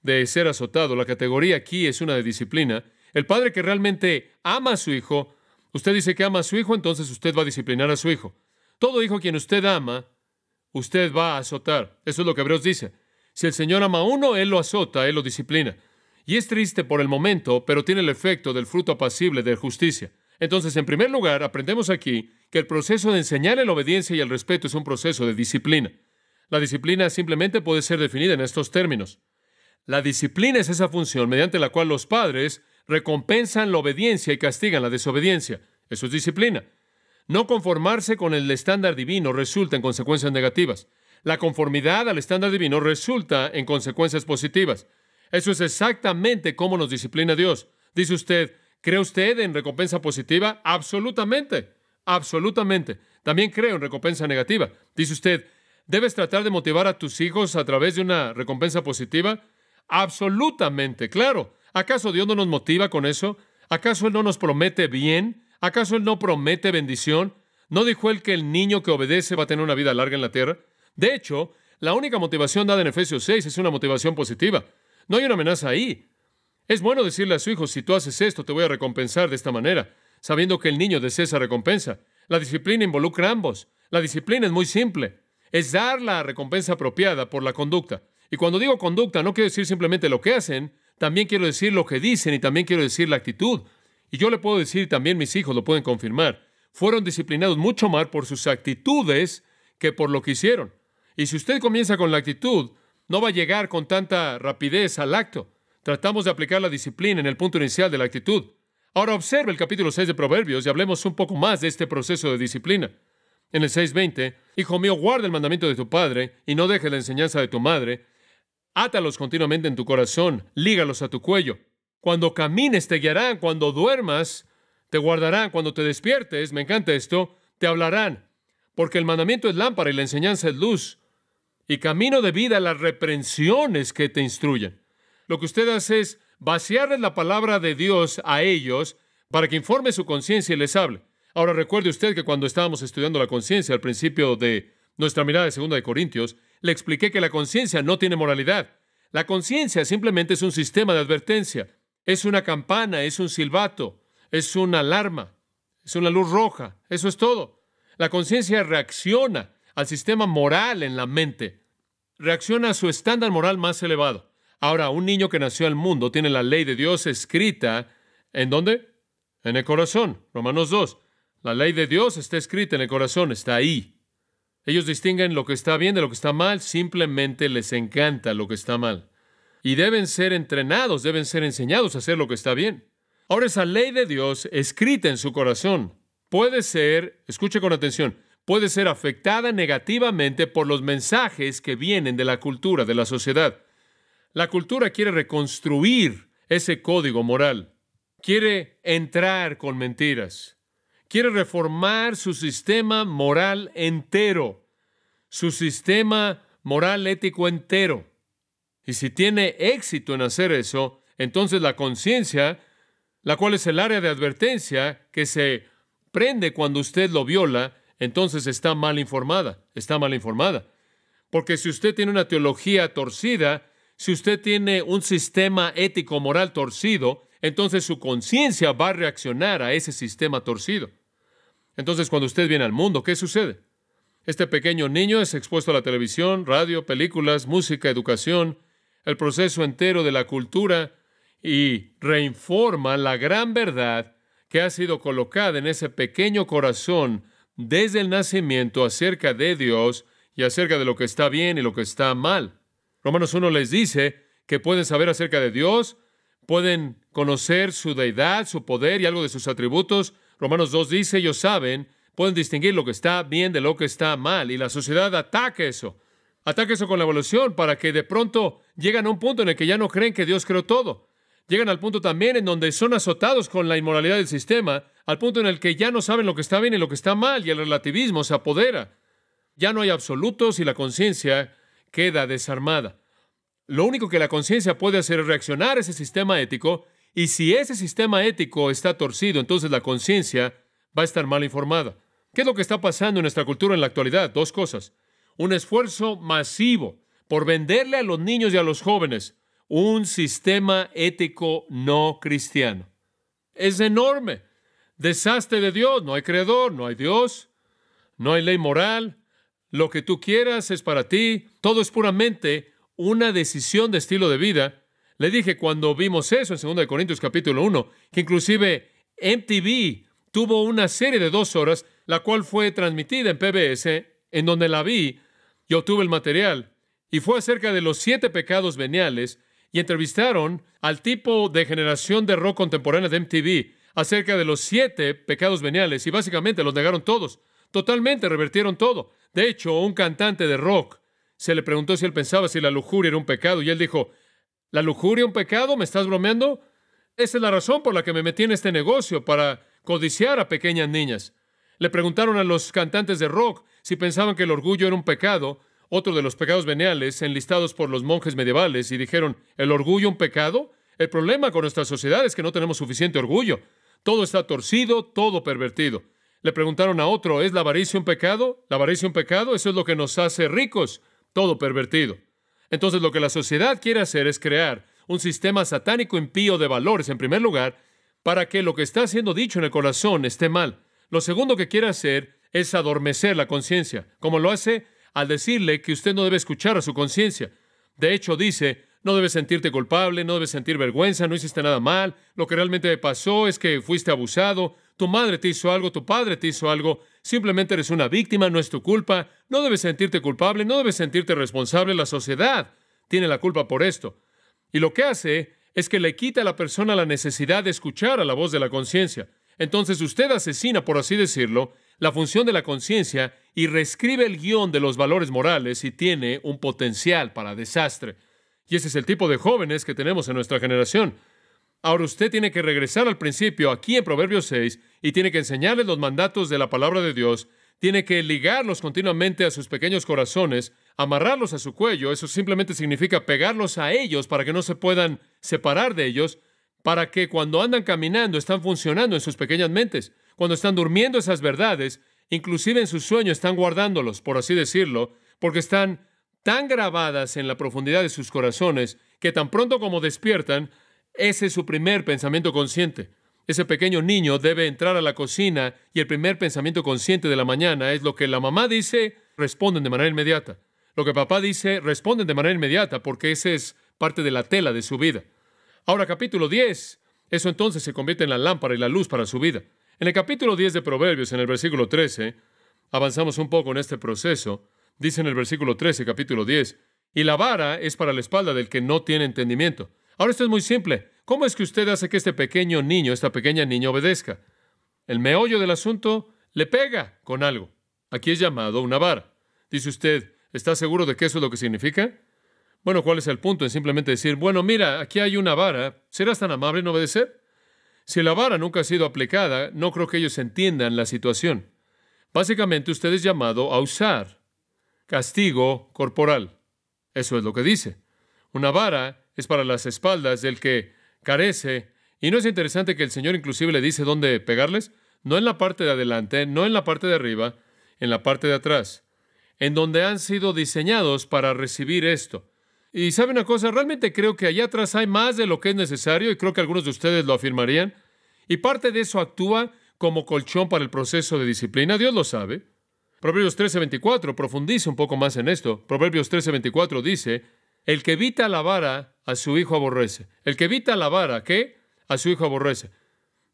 de ser azotado. La categoría aquí es una de disciplina. El padre que realmente ama a su hijo, usted dice que ama a su hijo, entonces usted va a disciplinar a su hijo. Todo hijo a quien usted ama, usted va a azotar. Eso es lo que Hebreos dice. Si el Señor ama a uno, Él lo azota, Él lo disciplina. Y es triste por el momento, pero tiene el efecto del fruto apacible de justicia. Entonces, en primer lugar, aprendemos aquí que el proceso de enseñarle la obediencia y el respeto es un proceso de disciplina. La disciplina simplemente puede ser definida en estos términos. La disciplina es esa función mediante la cual los padres recompensan la obediencia y castigan la desobediencia. Eso es disciplina. No conformarse con el estándar divino resulta en consecuencias negativas. La conformidad al estándar divino resulta en consecuencias positivas. Eso es exactamente cómo nos disciplina Dios. Dice usted, ¿cree usted en recompensa positiva? Absolutamente, absolutamente. También creo en recompensa negativa. Dice usted, ¿debes tratar de motivar a tus hijos a través de una recompensa positiva? Absolutamente, claro. ¿Acaso Dios no nos motiva con eso? ¿Acaso Él no nos promete bien? ¿Acaso Él no promete bendición? ¿No dijo Él que el niño que obedece va a tener una vida larga en la tierra? De hecho, la única motivación dada en Efesios 6 es una motivación positiva. No hay una amenaza ahí. Es bueno decirle a su hijo, si tú haces esto, te voy a recompensar de esta manera, sabiendo que el niño desea esa recompensa. La disciplina involucra a ambos. La disciplina es muy simple. Es dar la recompensa apropiada por la conducta. Y cuando digo conducta, no quiero decir simplemente lo que hacen, también quiero decir lo que dicen y también quiero decir la actitud. Y yo le puedo decir, también mis hijos lo pueden confirmar. fueron disciplinados mucho más por sus actitudes que por lo que hicieron. Y si usted comienza con la actitud, no va a llegar con tanta rapidez al acto. Tratamos de aplicar la disciplina en el punto inicial de la actitud. Ahora observe el capítulo 6 de Proverbios y hablemos un poco más de este proceso de disciplina. En el 6:20, hijo mío, guarda el mandamiento de tu padre y no dejes la enseñanza de tu madre. Átalos continuamente en tu corazón, lígalos a tu cuello. Cuando camines te guiarán, cuando duermas te guardarán, cuando te despiertes, me encanta esto, te hablarán. Porque el mandamiento es lámpara y la enseñanza es luz. Y camino de vida las reprensiones que te instruyen. Lo que usted hace es vaciarles la palabra de Dios a ellos para que informe su conciencia y les hable. Ahora recuerde usted que cuando estábamos estudiando la conciencia al principio de nuestra mirada de 2 de Corintios, le expliqué que la conciencia no tiene moralidad. La conciencia simplemente es un sistema de advertencia. Es una campana, es un silbato, es una alarma, es una luz roja. Eso es todo. La conciencia reacciona al sistema moral en la mente. Reacciona a su estándar moral más elevado. Ahora, un niño que nació al mundo tiene la ley de Dios escrita, ¿en dónde? En el corazón. Romanos 2. La ley de Dios está escrita en el corazón, está ahí. Ellos distinguen lo que está bien de lo que está mal, simplemente les encanta lo que está mal. Y deben ser entrenados, deben ser enseñados a hacer lo que está bien. Ahora, esa ley de Dios escrita en su corazón puede ser, escuche con atención, puede ser afectada negativamente por los mensajes que vienen de la cultura, de la sociedad. La cultura quiere reconstruir ese código moral. Quiere entrar con mentiras. Quiere reformar su sistema moral entero. Su sistema moral ético entero. Y si tiene éxito en hacer eso, entonces la conciencia, la cual es el área de advertencia que se prende cuando usted lo viola, entonces está mal informada. Está mal informada. Porque si usted tiene una teología torcida, si usted tiene un sistema ético-moral torcido, entonces su conciencia va a reaccionar a ese sistema torcido. Entonces, cuando usted viene al mundo, ¿qué sucede? Este pequeño niño es expuesto a la televisión, radio, películas, música, educación, el proceso entero de la cultura y reinforma la gran verdad que ha sido colocada en ese pequeño corazón desde el nacimiento acerca de Dios y acerca de lo que está bien y lo que está mal. Romanos 1 les dice que pueden saber acerca de Dios, pueden conocer su deidad, su poder y algo de sus atributos. Romanos 2 dice, ellos saben, pueden distinguir lo que está bien de lo que está mal. Y la sociedad ataca eso. Ataca eso con la evolución para que de pronto llegan a un punto en el que ya no creen que Dios creó todo. Llegan al punto también en donde son azotados con la inmoralidad del sistema, al punto en el que ya no saben lo que está bien y lo que está mal, y el relativismo se apodera. Ya no hay absolutos y la conciencia queda desarmada. Lo único que la conciencia puede hacer es reaccionar a ese sistema ético, y si ese sistema ético está torcido, entonces la conciencia va a estar mal informada. ¿Qué es lo que está pasando en nuestra cultura en la actualidad? Dos cosas. Un esfuerzo masivo por venderle a los niños y a los jóvenes un sistema ético no cristiano. Es enorme. Desastre de Dios. No hay creador, no hay Dios, no hay ley moral. Lo que tú quieras es para ti. Todo es puramente una decisión de estilo de vida. Le dije cuando vimos eso en 2 Corintios capítulo 1, que inclusive MTV tuvo una serie de 2 horas, la cual fue transmitida en PBS, en donde la vi y obtuve el material. Y fue acerca de los 7 pecados veniales, y entrevistaron al tipo de generación de rock contemporánea de MTV acerca de los 7 pecados veniales, y básicamente los negaron todos. Totalmente revertieron todo. De hecho, un cantante de rock se le preguntó si él pensaba si la lujuria era un pecado, y él dijo, ¿la lujuria un pecado? ¿Me estás bromeando? Esa es la razón por la que me metí en este negocio, para codiciar a pequeñas niñas. Le preguntaron a los cantantes de rock si pensaban que el orgullo era un pecado, otro de los pecados veniales enlistados por los monjes medievales, y dijeron, ¿el orgullo un pecado? El problema con nuestra sociedad es que no tenemos suficiente orgullo. Todo está torcido, todo pervertido. Le preguntaron a otro, ¿es la avaricia un pecado? ¿La avaricia un pecado? Eso es lo que nos hace ricos. Todo pervertido. Entonces, lo que la sociedad quiere hacer es crear un sistema satánico impío de valores, en primer lugar, para que lo que está siendo dicho en el corazón esté mal. Lo segundo que quiere hacer es adormecer la conciencia, como lo hace al decirle que usted no debe escuchar a su conciencia. De hecho, dice, no debes sentirte culpable, no debes sentir vergüenza, no hiciste nada mal, lo que realmente pasó es que fuiste abusado, Tu madre te hizo algo, tu padre te hizo algo. Simplemente eres una víctima, no es tu culpa. No debes sentirte culpable, no debes sentirte responsable. La sociedad tiene la culpa por esto. Y lo que hace es que le quita a la persona la necesidad de escuchar a la voz de la conciencia. Entonces usted asesina, por así decirlo, la función de la conciencia y reescribe el guión de los valores morales y tiene un potencial para desastre. Y ese es el tipo de jóvenes que tenemos en nuestra generación. Ahora usted tiene que regresar al principio, aquí en Proverbios 6, y tiene que enseñarles los mandatos de la palabra de Dios, tiene que ligarlos continuamente a sus pequeños corazones, amarrarlos a su cuello. Eso simplemente significa pegarlos a ellos para que no se puedan separar de ellos, para que cuando andan caminando están funcionando en sus pequeñas mentes. Cuando están durmiendo esas verdades, inclusive en sus sueños están guardándolos, por así decirlo, porque están tan grabadas en la profundidad de sus corazones que tan pronto como despiertan, ese es su primer pensamiento consciente. Ese pequeño niño debe entrar a la cocina y el primer pensamiento consciente de la mañana es lo que la mamá dice, responden de manera inmediata. Lo que papá dice, responden de manera inmediata porque ese es parte de la tela de su vida. Ahora, capítulo 10, eso entonces se convierte en la lámpara y la luz para su vida. En el capítulo 10 de Proverbios, en el versículo 13, avanzamos un poco en este proceso. Dice en el versículo 13, capítulo 10, y la vara es para la espalda del que no tiene entendimiento. Ahora esto es muy simple. ¿Cómo es que usted hace que este pequeño niño, esta pequeña niña obedezca? El meollo del asunto le pega con algo. Aquí es llamado una vara. Dice usted, ¿está seguro de que eso es lo que significa? Bueno, ¿cuál es el punto en simplemente decir, bueno, mira, aquí hay una vara, ¿serás tan amable en obedecer? Si la vara nunca ha sido aplicada, no creo que ellos entiendan la situación. Básicamente, usted es llamado a usar castigo corporal. Eso es lo que dice. Una vara es para las espaldas del que carece. ¿Y no es interesante que el Señor inclusive le dice dónde pegarles? No en la parte de adelante, no en la parte de arriba, en la parte de atrás, en donde han sido diseñados para recibir esto. Y ¿sabe una cosa? Realmente creo que allá atrás hay más de lo que es necesario y creo que algunos de ustedes lo afirmarían. Y parte de eso actúa como colchón para el proceso de disciplina. Dios lo sabe. Proverbios 13:24 profundiza un poco más en esto. Proverbios 13:24 dice, el que evita la vara a su hijo aborrece. El que evita la vara, ¿qué? A su hijo aborrece.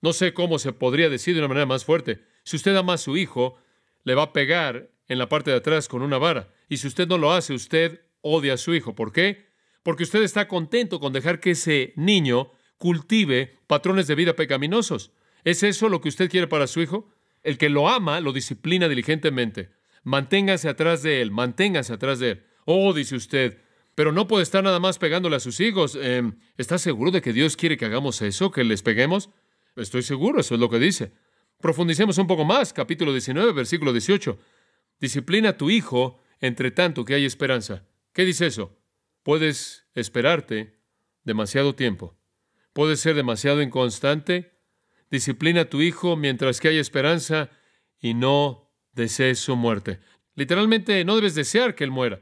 No sé cómo se podría decir de una manera más fuerte. Si usted ama a su hijo, le va a pegar en la parte de atrás con una vara. Y si usted no lo hace, usted odia a su hijo. ¿Por qué? Porque usted está contento con dejar que ese niño cultive patrones de vida pecaminosos. ¿Es eso lo que usted quiere para su hijo? El que lo ama, lo disciplina diligentemente. Manténgase atrás de él, manténgase atrás de él. Oh, dice usted, pero no puede estar nada más pegándole a sus hijos. ¿Está seguro de que Dios quiere que hagamos eso, que les peguemos? Estoy seguro, eso es lo que dice. Profundicemos un poco más, capítulo 19, versículo 18. Disciplina a tu hijo, entre tanto que hay esperanza. ¿Qué dice eso? Puedes esperarte demasiado tiempo. Puedes ser demasiado inconstante. Disciplina a tu hijo mientras que hay esperanza y no desees su muerte. Literalmente, no debes desear que él muera.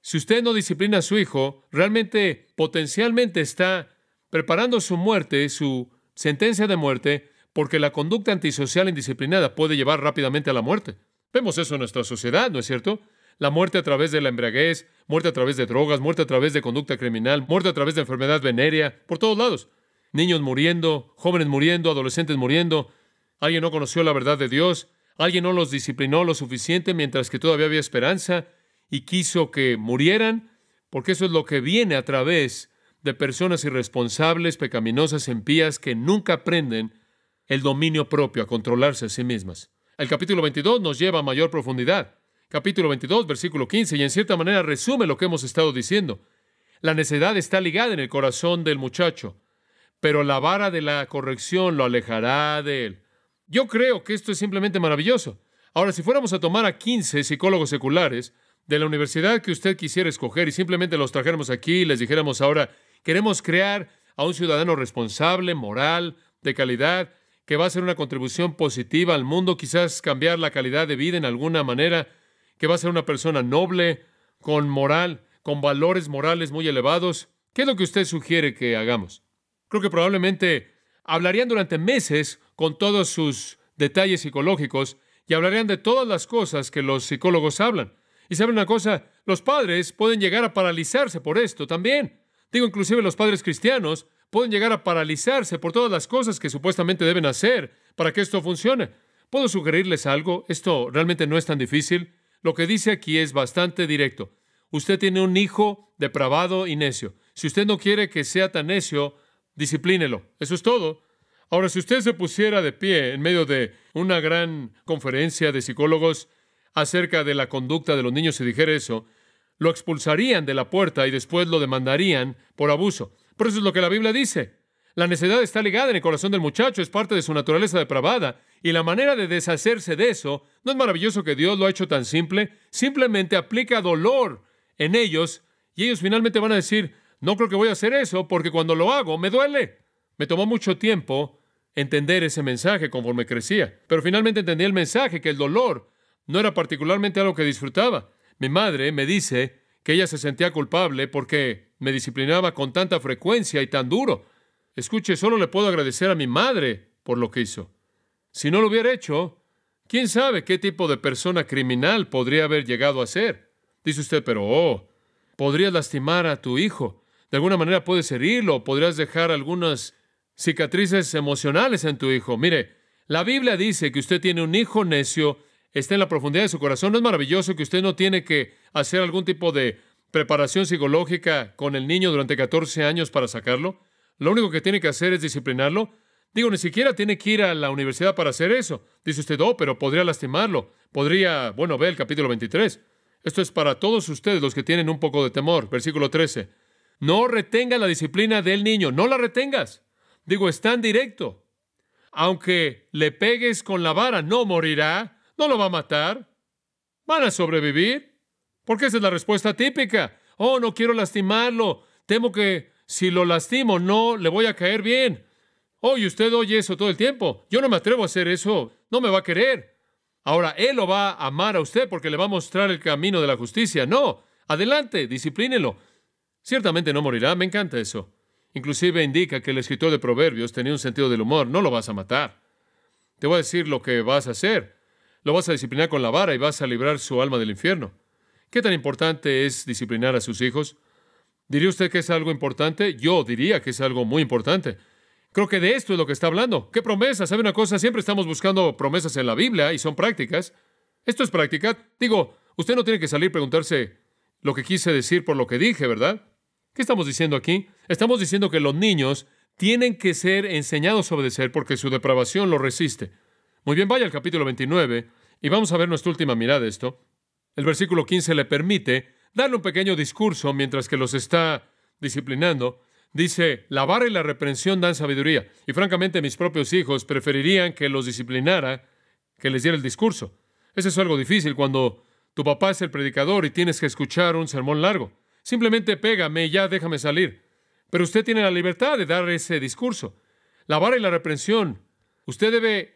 Si usted no disciplina a su hijo, realmente, potencialmente está preparando su muerte, su sentencia de muerte, porque la conducta antisocial indisciplinada puede llevar rápidamente a la muerte. Vemos eso en nuestra sociedad, ¿no es cierto? La muerte a través de la embriaguez, muerte a través de drogas, muerte a través de conducta criminal, muerte a través de enfermedad venérea, por todos lados. Niños muriendo, jóvenes muriendo, adolescentes muriendo. Alguien no conoció la verdad de Dios. Alguien no los disciplinó lo suficiente mientras que todavía había esperanza y quiso que murieran, porque eso es lo que viene a través de personas irresponsables, pecaminosas, impías, que nunca aprenden el dominio propio, a controlarse a sí mismas. El capítulo 22 nos lleva a mayor profundidad. Capítulo 22, versículo 15, y en cierta manera resume lo que hemos estado diciendo. La necedad está ligada en el corazón del muchacho, pero la vara de la corrección lo alejará de él. Yo creo que esto es simplemente maravilloso. Ahora, si fuéramos a tomar a 15 psicólogos seculares de la universidad que usted quisiera escoger y simplemente los trajéramos aquí y les dijéramos ahora, queremos crear a un ciudadano responsable, moral, de calidad, que va a hacer una contribución positiva al mundo, quizás cambiar la calidad de vida en alguna manera, que va a ser una persona noble, con moral, con valores morales muy elevados. ¿Qué es lo que usted sugiere que hagamos? Creo que probablemente hablarían durante meses con todos sus detalles psicológicos y hablarían de todas las cosas que los psicólogos hablan. Y ¿saben una cosa? Los padres pueden llegar a paralizarse por esto también. Digo, inclusive los padres cristianos pueden llegar a paralizarse por todas las cosas que supuestamente deben hacer para que esto funcione. ¿Puedo sugerirles algo? Esto realmente no es tan difícil. Lo que dice aquí es bastante directo. Usted tiene un hijo depravado y necio. Si usted no quiere que sea tan necio, disciplínelo. Eso es todo. Ahora, si usted se pusiera de pie en medio de una gran conferencia de psicólogos acerca de la conducta de los niños y dijera eso, lo expulsarían de la puerta y después lo demandarían por abuso. Por eso es lo que la Biblia dice. La necedad está ligada en el corazón del muchacho, es parte de su naturaleza depravada, y la manera de deshacerse de eso, ¿no es maravilloso que Dios lo ha hecho tan simple? Simplemente aplica dolor en ellos, y ellos finalmente van a decir, no creo que voy a hacer eso, porque cuando lo hago, me duele. Me tomó mucho tiempo entender ese mensaje conforme crecía, pero finalmente entendí el mensaje, que el dolor no era particularmente algo que disfrutaba. Mi madre me dice que ella se sentía culpable porque me disciplinaba con tanta frecuencia y tan duro. Escuche, solo le puedo agradecer a mi madre por lo que hizo. Si no lo hubiera hecho, quién sabe qué tipo de persona criminal podría haber llegado a ser. Dice usted, pero podrías lastimar a tu hijo. De alguna manera puedes herirlo, podrías dejar algunas cicatrices emocionales en tu hijo. Mire, la Biblia dice que usted tiene un hijo necio, está en la profundidad de su corazón. ¿No es maravilloso que usted no tiene que hacer algún tipo de preparación psicológica con el niño durante 14 años para sacarlo? Lo único que tiene que hacer es disciplinarlo. Digo, ni siquiera tiene que ir a la universidad para hacer eso. Dice usted, pero podría lastimarlo. Podría, ve el capítulo 23. Esto es para todos ustedes los que tienen un poco de temor. Versículo 13. No retenga la disciplina del niño. No la retengas. Digo, es tan directo. Aunque le pegues con la vara, no morirá. No lo va a matar. Van a sobrevivir. Porque esa es la respuesta típica. No quiero lastimarlo. Temo que si lo lastimo, no le voy a caer bien. Y usted oye eso todo el tiempo. Yo no me atrevo a hacer eso. No me va a querer. Ahora, Él lo va a amar a usted porque le va a mostrar el camino de la justicia. No, adelante, disciplínelo. Ciertamente no morirá. Me encanta eso. Inclusive indica que el escritor de Proverbios tenía un sentido del humor. No lo vas a matar. Te voy a decir lo que vas a hacer. Lo vas a disciplinar con la vara y vas a librar su alma del infierno. ¿Qué tan importante es disciplinar a sus hijos? ¿Diría usted que es algo importante? Yo diría que es algo muy importante. Creo que de esto es lo que está hablando. ¿Qué promesas? ¿Sabe una cosa? Siempre estamos buscando promesas en la Biblia y son prácticas. Esto es práctica. Digo, usted no tiene que salir a preguntarse lo que quise decir por lo que dije, ¿verdad? ¿Qué estamos diciendo aquí? Estamos diciendo que los niños tienen que ser enseñados a obedecer porque su depravación lo resiste. Muy bien, vaya al capítulo 29 y vamos a ver nuestra última mirada a esto. El versículo 15 le permite darle un pequeño discurso mientras que los está disciplinando. Dice, la vara y la reprensión dan sabiduría. Y francamente, mis propios hijos preferirían que los disciplinara que les diera el discurso. Eso es algo difícil cuando tu papá es el predicador y tienes que escuchar un sermón largo. Simplemente pégame y ya déjame salir. Pero usted tiene la libertad de dar ese discurso. La vara y la reprensión. Usted debe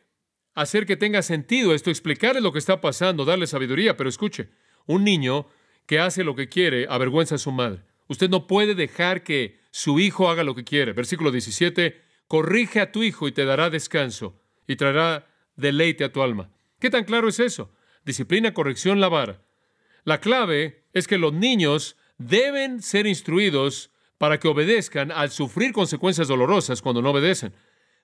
hacer que tenga sentido esto, explicarle lo que está pasando, darle sabiduría. Pero escuche, un niño que hace lo que quiere avergüenza a su madre. Usted no puede dejar que su hijo haga lo que quiere. Versículo 17, corrige a tu hijo y te dará descanso y traerá deleite a tu alma. ¿Qué tan claro es eso? Disciplina, corrección, la vara. La clave es que los niños deben ser instruidos para que obedezcan al sufrir consecuencias dolorosas cuando no obedecen.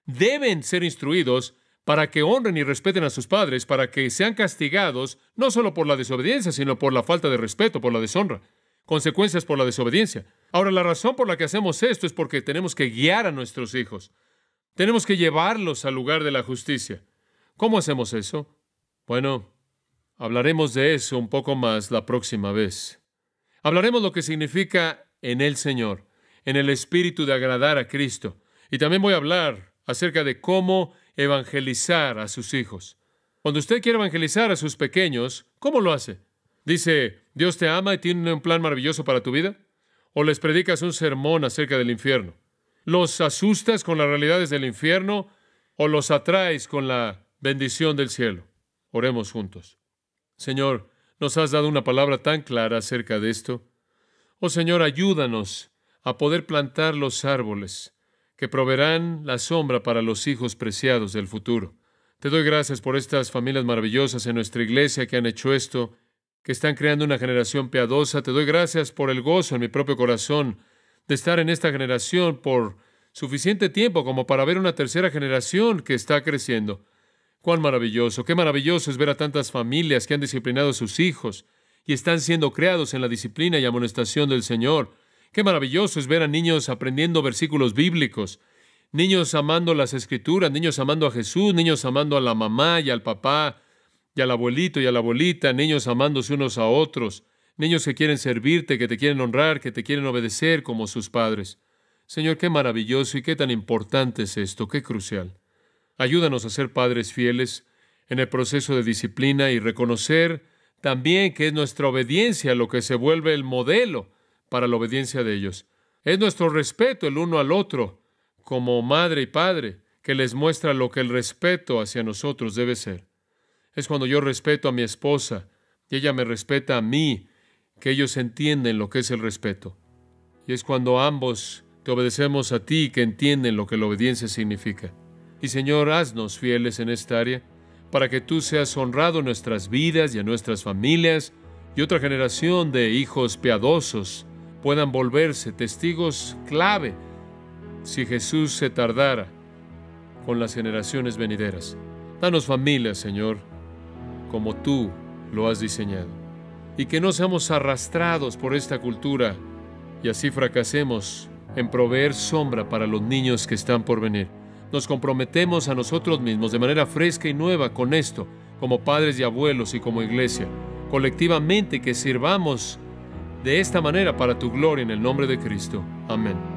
Deben ser instruidos para que honren y respeten a sus padres, para que sean castigados no solo por la desobediencia, sino por la falta de respeto, por la deshonra. Consecuencias por la desobediencia. Ahora, la razón por la que hacemos esto es porque tenemos que guiar a nuestros hijos. Tenemos que llevarlos al lugar de la justicia. ¿Cómo hacemos eso? Bueno, hablaremos de eso un poco más la próxima vez. Hablaremos lo que significa en el Señor, en el espíritu de agradar a Cristo. Y también voy a hablar acerca de cómo evangelizar a sus hijos. Cuando usted quiere evangelizar a sus pequeños, ¿cómo lo hace? Dice, Dios te ama y tiene un plan maravilloso para tu vida. ¿O les predicas un sermón acerca del infierno? ¿Los asustas con las realidades del infierno o los atraes con la bendición del cielo? Oremos juntos. Señor, nos has dado una palabra tan clara acerca de esto. Oh Señor, ayúdanos a poder plantar los árboles que proveerán la sombra para los hijos preciados del futuro. Te doy gracias por estas familias maravillosas en nuestra iglesia que han hecho esto, que están creando una generación piadosa. Te doy gracias por el gozo en mi propio corazón de estar en esta generación, por suficiente tiempo como para ver una tercera generación que está creciendo. Cuán maravilloso, qué maravilloso es ver a tantas familias que han disciplinado a sus hijos y están siendo creados en la disciplina y amonestación del Señor. Qué maravilloso es ver a niños aprendiendo versículos bíblicos, niños amando las Escrituras, niños amando a Jesús, niños amando a la mamá y al papá y al abuelito y a la abuelita, niños amándose unos a otros, niños que quieren servirte, que te quieren honrar, que te quieren obedecer como sus padres. Señor, qué maravilloso y qué tan importante es esto, qué crucial. Ayúdanos a ser padres fieles en el proceso de disciplina y reconocer también que es nuestra obediencia lo que se vuelve el modelo para la obediencia de ellos. Es nuestro respeto el uno al otro, como madre y padre, que les muestra lo que el respeto hacia nosotros debe ser. Es cuando yo respeto a mi esposa y ella me respeta a mí, que ellos entienden lo que es el respeto. Y es cuando ambos te obedecemos a ti que entienden lo que la obediencia significa. Y Señor, haznos fieles en esta área, para que tú seas honrado en nuestras vidas y en nuestras familias, y otra generación de hijos piadosos puedan volverse testigos clave si Jesús se tardara con las generaciones venideras. Danos familias, Señor, como tú lo has diseñado, y que no seamos arrastrados por esta cultura y así fracasemos en proveer sombra para los niños que están por venir. Nos comprometemos a nosotros mismos de manera fresca y nueva con esto, como padres y abuelos y como iglesia, colectivamente, que sirvamos de esta manera para tu gloria en el nombre de Cristo. Amén.